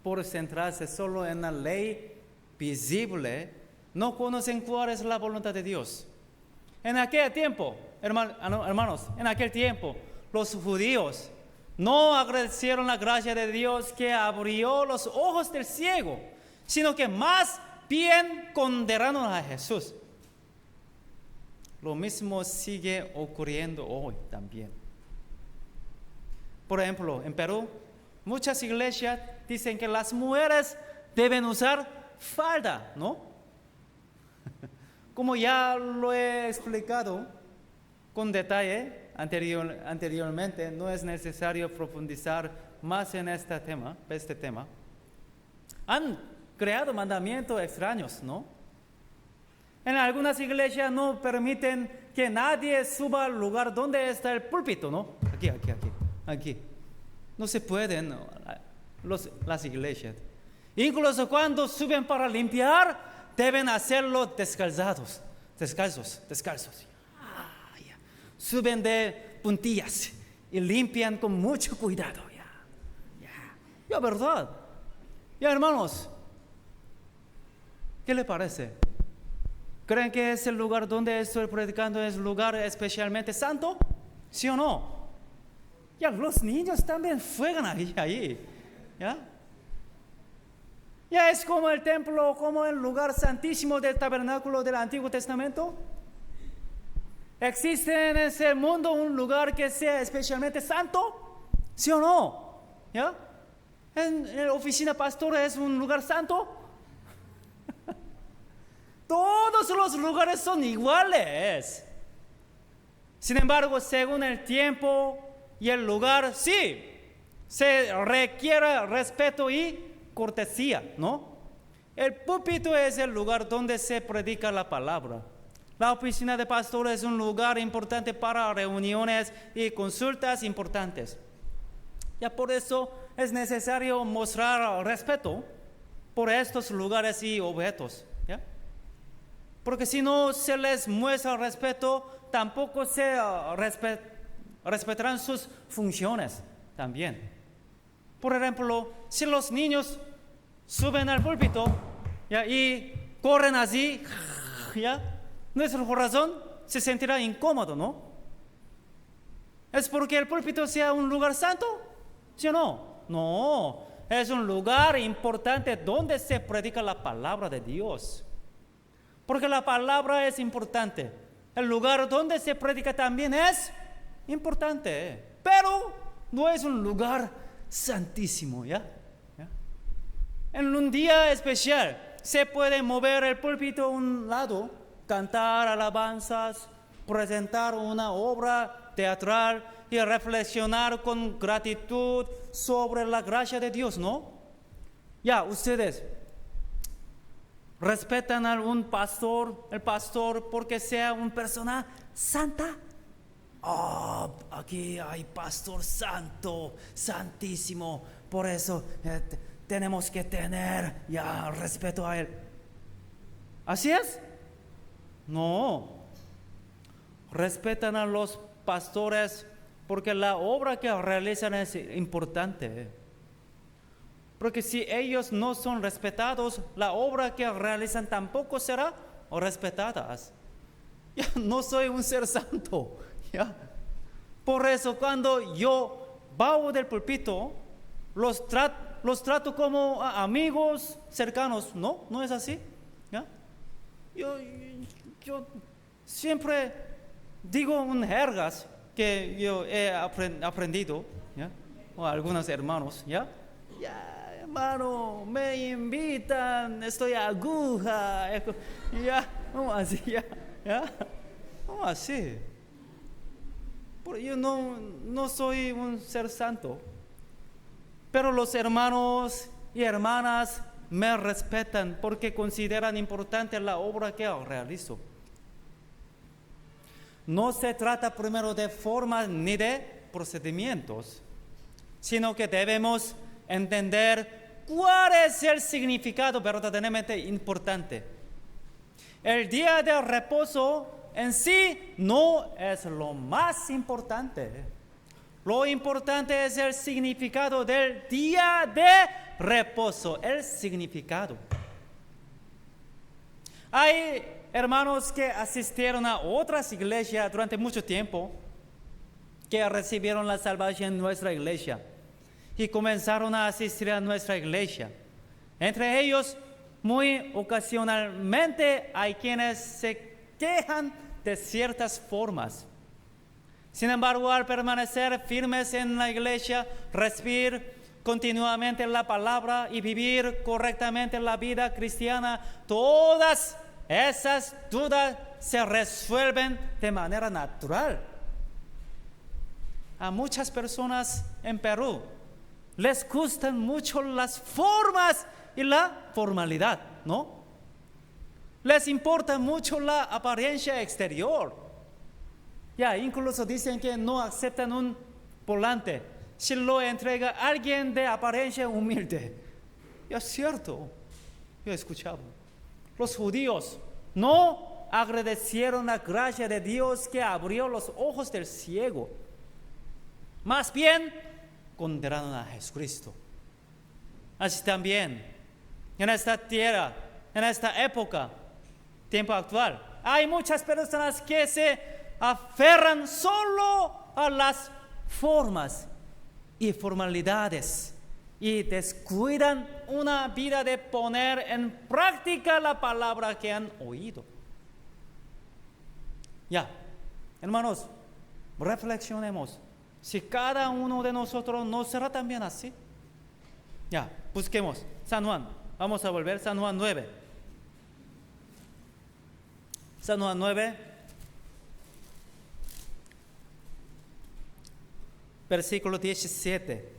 Por centrarse solo en la ley visible, no conocen cuál es la voluntad de Dios. En aquel tiempo, hermanos, en aquel tiempo, los judíos no agradecieron la gracia de Dios que abrió los ojos del ciego, sino que más bien condenaron a Jesús. Lo mismo sigue ocurriendo hoy también. Por ejemplo, en Perú, muchas iglesias dicen que las mujeres deben usar falda, ¿no? Como ya lo he explicado con detalle anteriormente, no es necesario profundizar más en este tema. Han creado mandamientos extraños, ¿no? En algunas iglesias no permiten que nadie suba al lugar donde está el púlpito, ¿no? Aquí. No se pueden las iglesias. Incluso cuando suben para limpiar, deben hacerlo descalzos. Suben de puntillas y limpian con mucho cuidado. Ya, ¿verdad? Ya, hermanos, ¿qué le parece? ¿Creen que ese lugar donde estoy predicando es lugar especialmente santo? ¿Sí o no? Ya, los niños también juegan ahí. ¿Ya? Ya es como el templo, como el lugar santísimo del tabernáculo del Antiguo Testamento. ¿Existe en ese mundo un lugar que sea especialmente santo? ¿Sí o no? ¿Ya? ¿En la oficina pastora es un lugar santo? Todos los lugares son iguales. Sin embargo, según el tiempo y el lugar, sí, se requiere respeto y cortesía, ¿no? El púlpito es el lugar donde se predica la palabra. La oficina de pastor es un lugar importante para reuniones y consultas importantes. Ya por eso es necesario mostrar respeto por estos lugares y objetos, ¿ya? Porque si no se les muestra respeto, tampoco se respetarán sus funciones también. Por ejemplo, si los niños suben al púlpito, ¿ya? Y corren así, ¿ya? Nuestro corazón se sentirá incómodo, ¿no? ¿Es porque el púlpito sea un lugar santo? ¿Sí o no? No, es un lugar importante donde se predica la palabra de Dios. Porque la palabra es importante. El lugar donde se predica también es importante. Pero no es un lugar santísimo, ¿ya? En un día especial se puede mover el púlpito a un lado, cantar alabanzas, presentar una obra teatral y reflexionar con gratitud sobre la gracia de Dios, ¿no? Ya, ustedes respetan a un pastor, el pastor, porque sea una persona santa. Aquí hay pastor santo, santísimo, por eso tenemos que tener ya respeto a él. ¿Así es? No. Respetan a los pastores porque la obra que realizan es importante. Porque si ellos no son respetados, la obra que realizan tampoco será respetada. Ya no soy un ser santo, ¿ya? Por eso cuando yo bajo del púlpito, los trato como amigos cercanos, ¿no? ¿No es así? ¿Ya? Yo siempre digo un jergas que yo he aprendido, ¿ya? O algunos hermanos, ¿ya? Ya, hermano, me invitan, estoy aguja, ya, ¿cómo así? ¿Ya? ¿Cómo así? Porque yo no soy un ser santo, pero los hermanos y hermanas me respetan porque consideran importante la obra que realizo. No se trata primero de formas ni de procedimientos, sino que debemos entender cuál es el significado verdaderamente importante. El día de reposo en sí no es lo más importante. Lo importante es el significado del día de reposo, el significado. Hay hermanos que asistieron a otras iglesias durante mucho tiempo, que recibieron la salvación en nuestra iglesia y comenzaron a asistir a nuestra iglesia. Entre ellos, muy ocasionalmente hay quienes se quejan de ciertas formas. Sin embargo, al permanecer firmes en la iglesia, recibir continuamente la palabra y vivir correctamente la vida cristiana, todas esas dudas se resuelven de manera natural. A muchas personas en Perú les gustan mucho las formas y la formalidad, ¿no? Les importa mucho la apariencia exterior. Ya, incluso dicen que no aceptan un volante si lo entrega alguien de apariencia humilde. Y es cierto, yo he escuchado. Los judíos no agradecieron la gracia de Dios que abrió los ojos del ciego. Más bien, condenaron a Jesucristo. Así también, en esta tierra, en esta época, tiempo actual, hay muchas personas que se aferran solo a las formas y formalidades y descuidan una vida de poner en práctica la palabra que han oído. Ya, hermanos, reflexionemos. Si cada uno de nosotros no será también así. Ya, busquemos San Juan. Vamos a volver San Juan 9. San Juan 9. Versículo 17.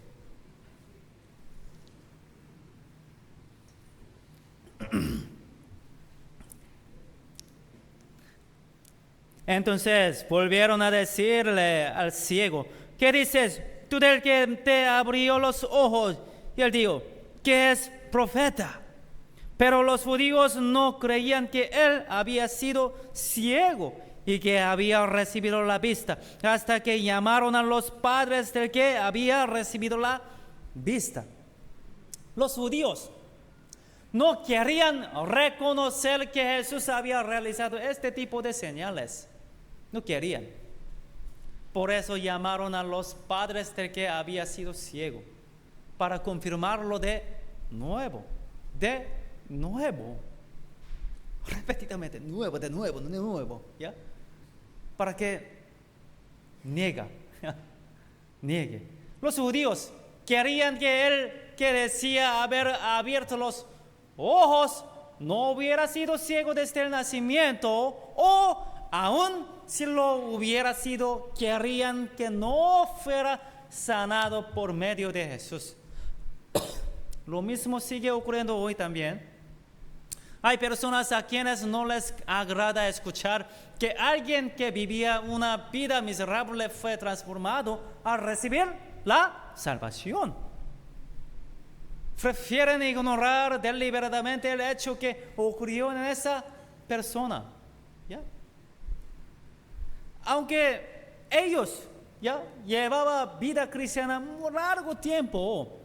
Entonces volvieron a decirle al ciego: ¿qué dices? tú del que te abrió los ojos. Y él dijo, que es profeta. Pero los judíos no creían que él había sido ciego y que había recibido la vista, hasta que llamaron a los padres del que había recibido la vista. Los judíos no querían reconocer que Jesús había realizado este tipo de señales. No querían. Por eso llamaron a los padres del que había sido ciego, para confirmarlo de nuevo. Repetidamente, de nuevo, ¿ya? Para que niegue. Los judíos querían que él, que decía haber abierto los ojos, no hubiera sido ciego desde el nacimiento, o aún si lo hubiera sido, querían que no fuera sanado por medio de Jesús. Lo mismo sigue ocurriendo hoy también. Hay personas a quienes no les agrada escuchar que alguien que vivía una vida miserable fue transformado al recibir la salvación. Prefieren ignorar deliberadamente el hecho que ocurrió en esa persona, ¿ya? Aunque ellos ya llevaban vida cristiana un largo tiempo,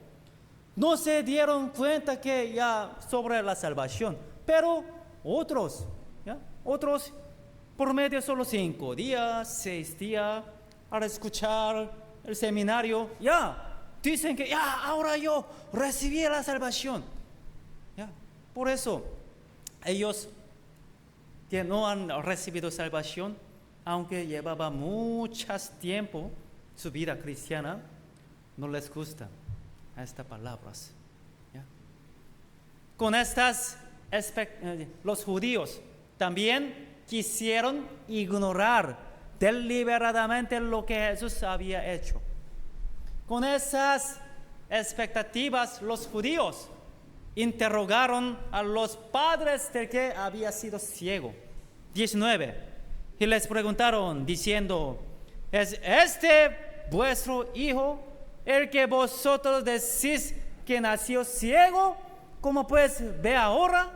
no se dieron cuenta que ya sobre la salvación. Pero otros por medio de solo 5 días, 6 días, al escuchar el seminario, ya dicen que ya ahora yo recibí la salvación. Ya, por eso ellos que no han recibido salvación, aunque llevaba mucho tiempo su vida cristiana, no les gusta estas palabras. ¿Ya? Con estas los judíos también quisieron ignorar deliberadamente lo que Jesús había hecho. Con esas expectativas, los judíos interrogaron a los padres del que había sido ciego. 19. Y les preguntaron diciendo, ¿es este vuestro hijo, el que vosotros decís que nació ciego? ¿Cómo pues ve ahora?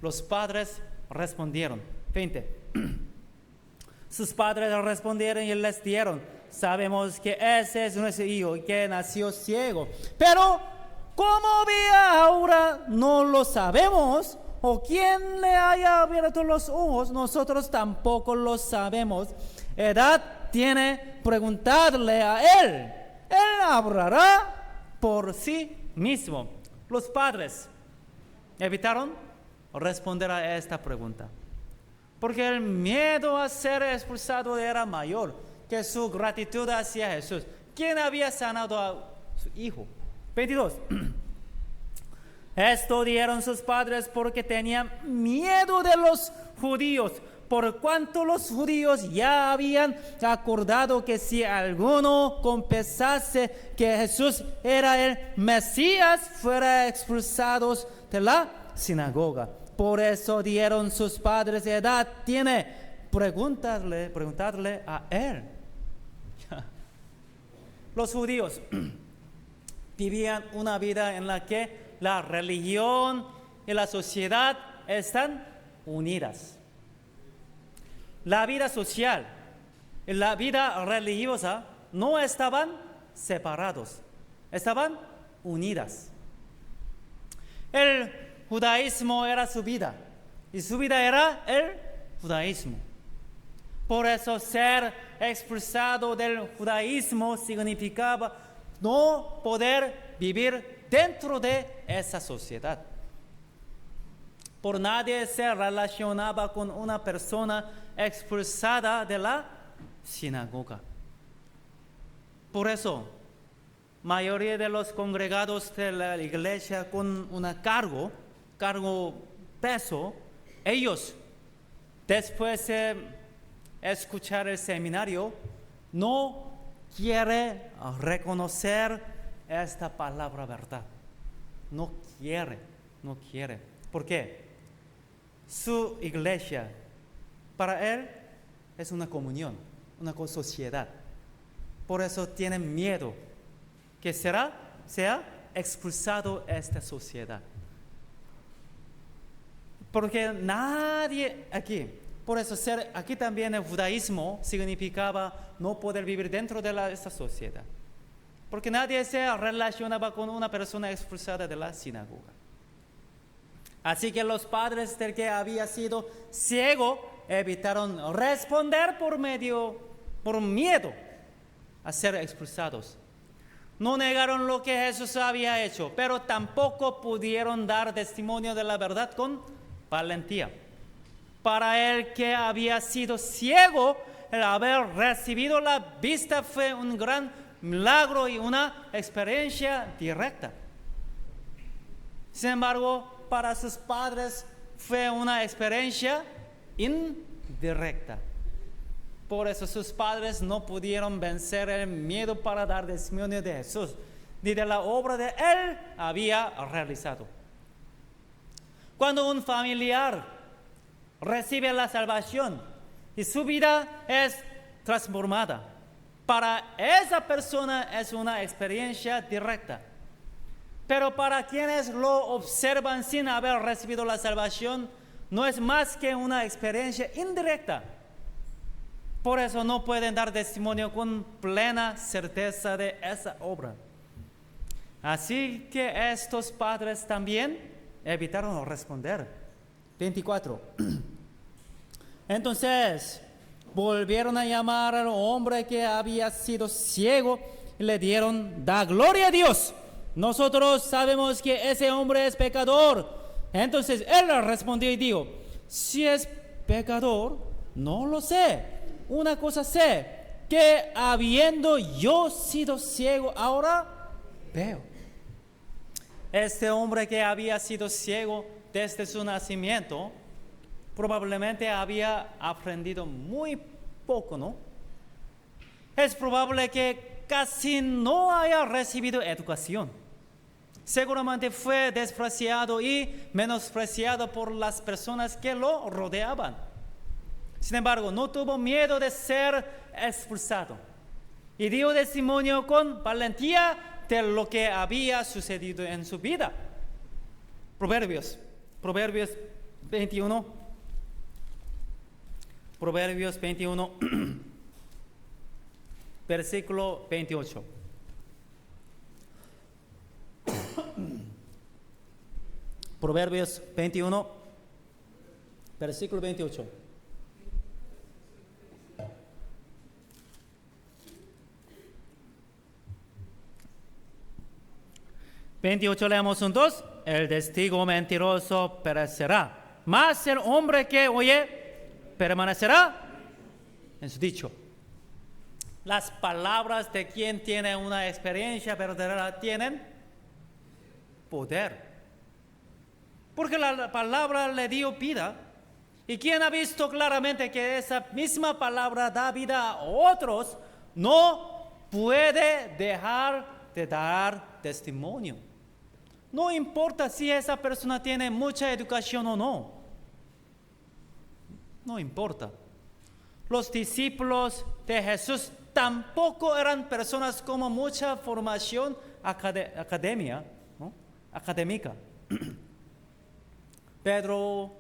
Los padres respondieron. 20. Sus padres respondieron y les dieron, sabemos que ese es nuestro hijo que nació ciego, pero ¿cómo ve ahora? No lo sabemos, o quién le haya abierto los ojos, nosotros tampoco lo sabemos. Edad tiene, preguntarle a él hablará por sí mismo. Los padres evitaron responder a esta pregunta, porque el miedo a ser expulsado era mayor que su gratitud hacia Jesús, quien había sanado a su hijo. 22. Esto dieron sus padres porque tenían miedo de los judíos, por cuanto los judíos ya habían acordado que si alguno confesase que Jesús era el Mesías, fuera expulsados de la sinagoga. Por eso dieron sus padres, edad tiene, preguntarle a él. Los judíos vivían una vida en la que la religión y la sociedad están unidas. La vida social y la vida religiosa no estaban separados, estaban unidas. El judaísmo era su vida y su vida era el judaísmo. Por eso ser expulsado del judaísmo significaba no poder vivir dentro de esa sociedad. Por nadie se relacionaba con una persona expulsada de la sinagoga. Por eso, mayoría de los congregados de la iglesia con un cargo peso, ellos, después de escuchar el seminario, no quieren reconocer esta palabra verdad. No quiere. ¿Por qué? Su iglesia, para él, es una comunión, una sociedad. Por eso tienen miedo que sea expulsado de esta sociedad. Porque nadie aquí, por eso aquí también el judaísmo significaba no poder vivir dentro de esta sociedad. Porque nadie se relacionaba con una persona expulsada de la sinagoga. Así que los padres del que había sido ciego evitaron responder por miedo a ser expulsados. No negaron lo que Jesús había hecho, pero tampoco pudieron dar testimonio de la verdad con valentía. Para el que había sido ciego, el haber recibido la vista fue un gran milagro y una experiencia directa. Sin embargo, para sus padres fue una experiencia indirecta. Por eso sus padres no pudieron vencer el miedo para dar testimonio de Jesús, ni de la obra de Él había realizado. Cuando un familiar recibe la salvación y su vida es transformada, para esa persona es una experiencia directa. Pero para quienes lo observan sin haber recibido la salvación, no es más que una experiencia indirecta. Por eso no pueden dar testimonio con plena certeza de esa obra. Así que estos padres también evitaron responder. 24. Entonces volvieron a llamar al hombre que había sido ciego y le dieron: da gloria a Dios. Nosotros sabemos que ese hombre es pecador. Entonces él respondió y dijo: si es pecador, no lo sé. Una cosa sé, que habiendo yo sido ciego, ahora veo. Este hombre que había sido ciego desde su nacimiento, probablemente había aprendido muy poco, ¿no? Es probable que casi no haya recibido educación. Seguramente fue despreciado y menospreciado por las personas que lo rodeaban. Sin embargo, no tuvo miedo de ser expulsado y dio testimonio con valentía de lo que había sucedido en su vida. Proverbios 21. Proverbios 21, versículo 28. Proverbios 21, versículo 28. Leamos juntos. El testigo mentiroso perecerá, mas el hombre que oye permanecerá en su dicho. Las palabras de quien tiene una experiencia verdadera tienen poder, porque la palabra le dio vida. Y quien ha visto claramente que esa misma palabra da vida a otros, no puede dejar de dar testimonio. No importa si esa persona tiene mucha educación o no. No importa. Los discípulos de Jesús tampoco eran personas con mucha formación académica. Pedro,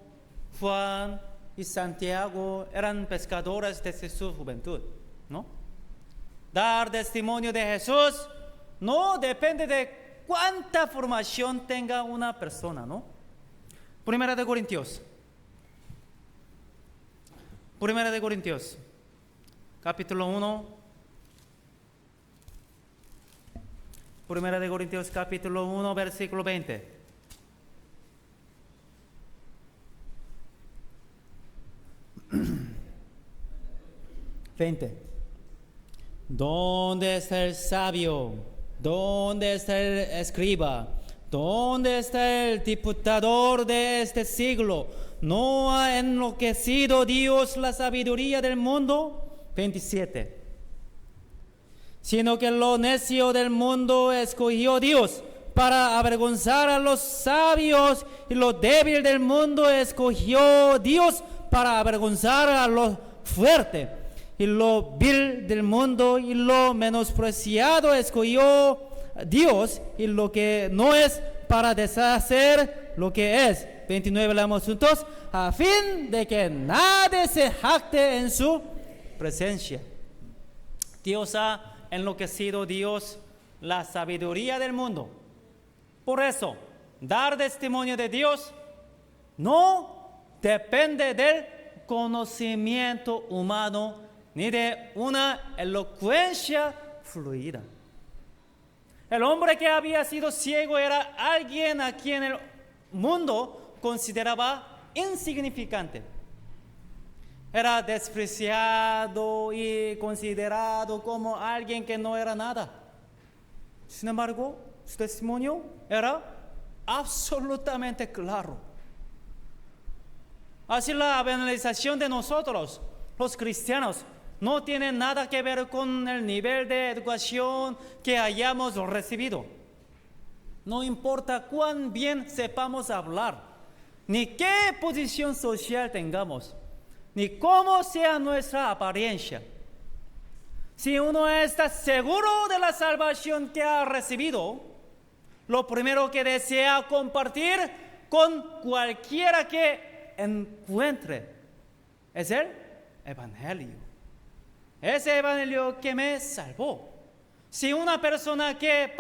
Juan y Santiago eran pescadores desde su juventud, ¿no? Dar testimonio de Jesús no depende de cuánta formación tenga una persona, ¿no? Primera de Corintios, capítulo 1. Primera de Corintios, capítulo 1, versículo 20. ¿Dónde está el sabio? ¿Dónde está el escriba? ¿Dónde está el disputador de este siglo? ¿No ha enloquecido Dios la sabiduría del mundo? 27. Sino que lo necio del mundo escogió Dios para avergonzar a los sabios, y lo débil del mundo escogió Dios para avergonzar a los fuertes. y lo vil del mundo y lo menospreciado escogió Dios y lo que no es para deshacer lo que es. 29 leemos juntos. A fin de que nadie se jacte en su presencia. Dios ha enloquecido la sabiduría del mundo. Por eso, dar testimonio de Dios no depende del conocimiento humano ni de una elocuencia fluida. El hombre que había sido ciego era alguien a quien el mundo consideraba insignificante. Era despreciado y considerado como alguien que no era nada. Sin embargo, su testimonio era absolutamente claro. Así la evangelización de nosotros, los cristianos, no tiene nada que ver con el nivel de educación que hayamos recibido. No importa cuán bien sepamos hablar, ni qué posición social tengamos, ni cómo sea nuestra apariencia. Si uno está seguro de la salvación que ha recibido, lo primero que desea compartir con cualquiera que encuentre es el Evangelio. Ese Evangelio que me salvó. Si una persona que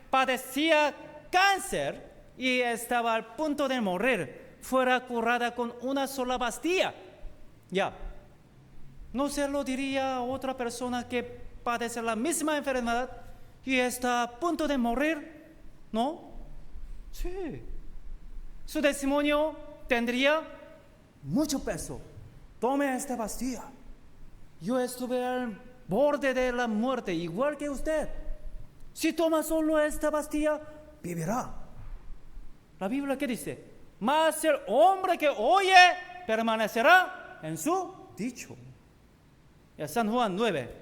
padecía cáncer y estaba al punto de morir fuera curada con una sola pastilla, no se lo diría a otra persona que padece la misma enfermedad y está a punto de morir, ¿no? Sí. Su testimonio tendría mucho peso. Tome esta pastilla. Yo estuve al borde de la muerte, igual que usted. Si toma solo esta pastilla, vivirá. La Biblia, ¿qué dice? Mas el hombre que oye permanecerá en su dicho. Ya, San Juan 9.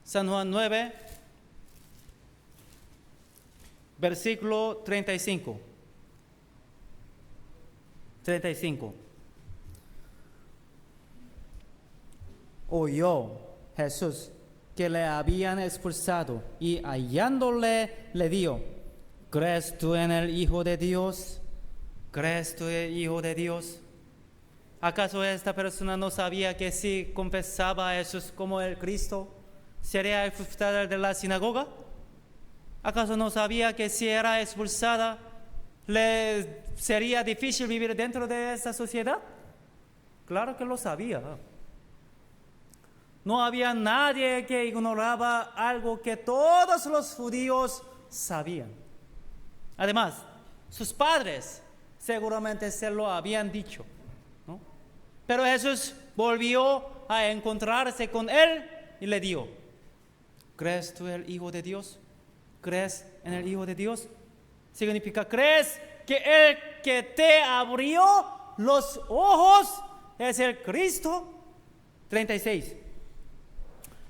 San Juan 9, versículo 35. 35. Oyó Jesús que le habían expulsado y hallándole le dijo: ¿crees tú en el Hijo de Dios? ¿Crees tú en el Hijo de Dios? ¿Acaso esta persona no sabía que si confesaba a Jesús como el Cristo, sería expulsada de la sinagoga? ¿Acaso no sabía que si era expulsada, le sería difícil vivir dentro de esta sociedad? Claro que lo sabía. No había nadie que ignoraba algo que todos los judíos sabían. Además, sus padres seguramente se lo habían dicho, ¿no? Pero Jesús volvió a encontrarse con él y le dijo: ¿crees tú en el Hijo de Dios? ¿Crees en el Hijo de Dios? Significa, ¿crees que el que te abrió los ojos es el Cristo? 36.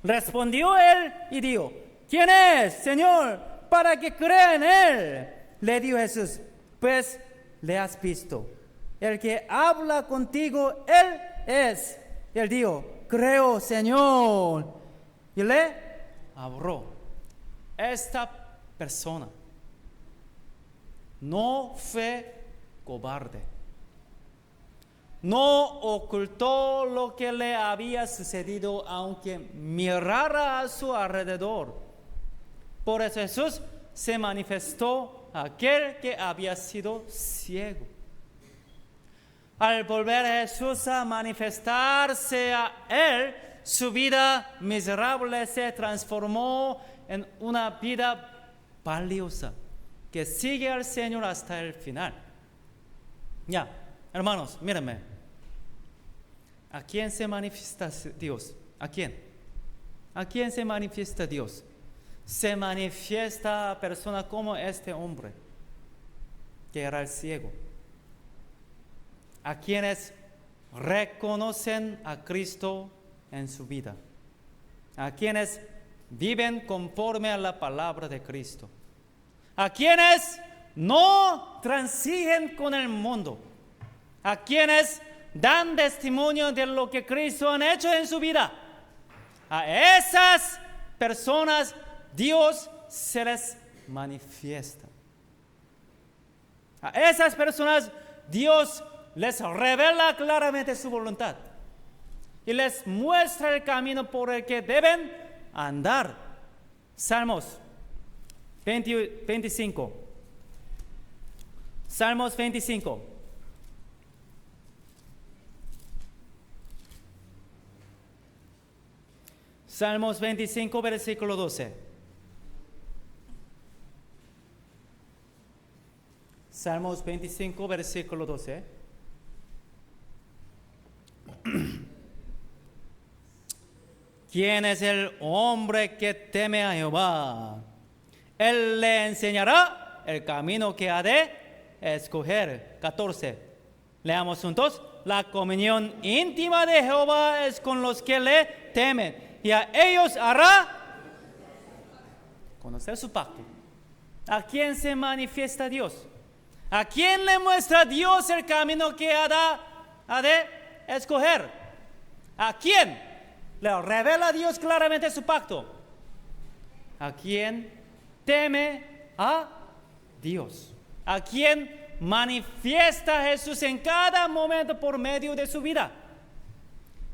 Respondió él y dijo: ¿quién es, Señor, para que crea en él? Le dijo Jesús: pues le has visto. El que habla contigo, él es. Él dijo: creo, Señor. Y le abrió. Esta persona no fue cobarde. No ocultó lo que le había sucedido, aunque mirara a su alrededor. Por eso Jesús se manifestó a aquel que había sido ciego. Al volver Jesús a manifestarse a él, su vida miserable se transformó en una vida valiosa que sigue al Señor hasta el final. Ya, hermanos, mírenme. ¿A quién se manifiesta Dios? ¿A quién? ¿A quién se manifiesta Dios? Se manifiesta a personas como este hombre, que era el ciego. A quienes reconocen a Cristo en su vida. A quienes viven conforme a la palabra de Cristo. A quienes no transigen con el mundo. A quienes dan testimonio de lo que Cristo ha hecho en su vida. A esas personas Dios se les manifiesta. A esas personas Dios les revela claramente su voluntad y les muestra el camino por el que deben andar. Salmos 25. Salmos 25. Salmos 25, versículo 12. Salmos 25, versículo 12. ¿Quién es el hombre que teme a Jehová? Él le enseñará el camino que ha de escoger. 14. Leamos juntos. La comunión íntima de Jehová es con los que le temen, y a ellos hará conocer su pacto. ¿A quién se manifiesta Dios? ¿A quién le muestra Dios el camino que ha de escoger? ¿A quién le revela Dios claramente su pacto? ¿A quién teme a Dios? ¿A quién manifiesta a Jesús en cada momento por medio de su vida?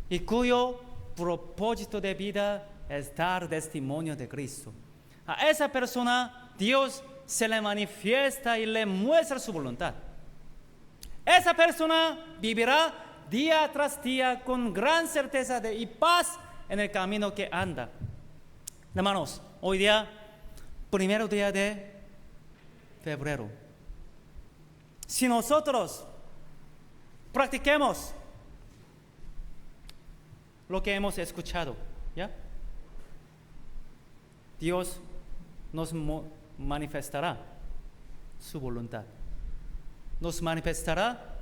Y cuyo propósito de vida es dar testimonio de Cristo. A esa persona Dios se le manifiesta y le muestra su voluntad. Esa persona vivirá día tras día con gran certeza y paz en el camino que anda. Hermanos, hoy día, primero día de febrero. Si nosotros practiquemos lo que hemos escuchado, ¿ya? Dios nos manifestará su voluntad. Nos manifestará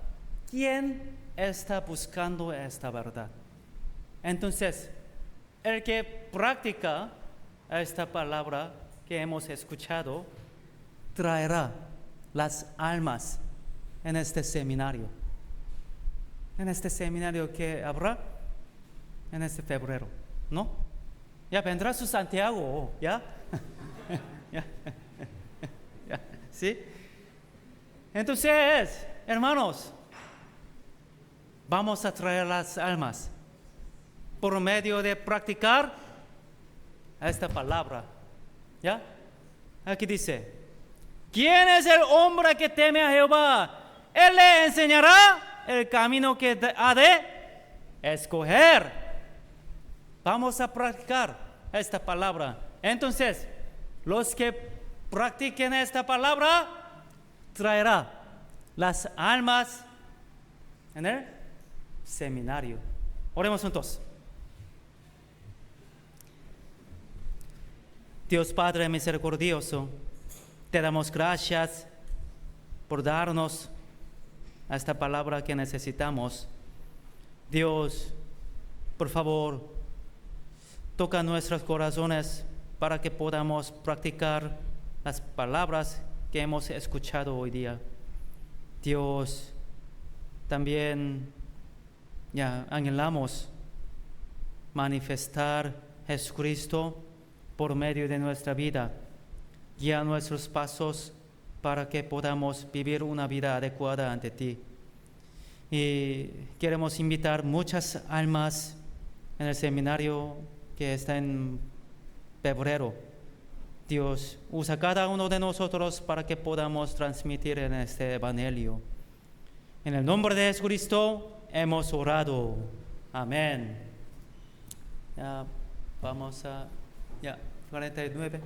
quién está buscando esta verdad. Entonces, el que practica esta palabra que hemos escuchado traerá las almas en este seminario. En este seminario que habrá en este febrero, ¿no? Ya vendrá su Santiago, ¿ya? ¿Ya? ¿Sí? Entonces, hermanos, vamos a traer las almas por medio de practicar esta palabra, ¿ya? Aquí dice: ¿quién es el hombre que teme a Jehová? Él le enseñará el camino que ha de escoger. Vamos a practicar esta palabra. Entonces, los que practiquen esta palabra traerá las almas en el seminario. Oremos juntos. Dios Padre misericordioso, te damos gracias por darnos esta palabra que necesitamos. Dios, por favor, toca nuestros corazones para que podamos practicar las palabras que hemos escuchado hoy día. Dios, también anhelamos manifestar Jesucristo por medio de nuestra vida. Guía nuestros pasos para que podamos vivir una vida adecuada ante ti. Y queremos invitar muchas almas en el seminario que está en febrero. Dios, usa cada uno de nosotros para que podamos transmitir en este evangelio. En el nombre de Jesucristo hemos orado. Amén. Vamos a 49.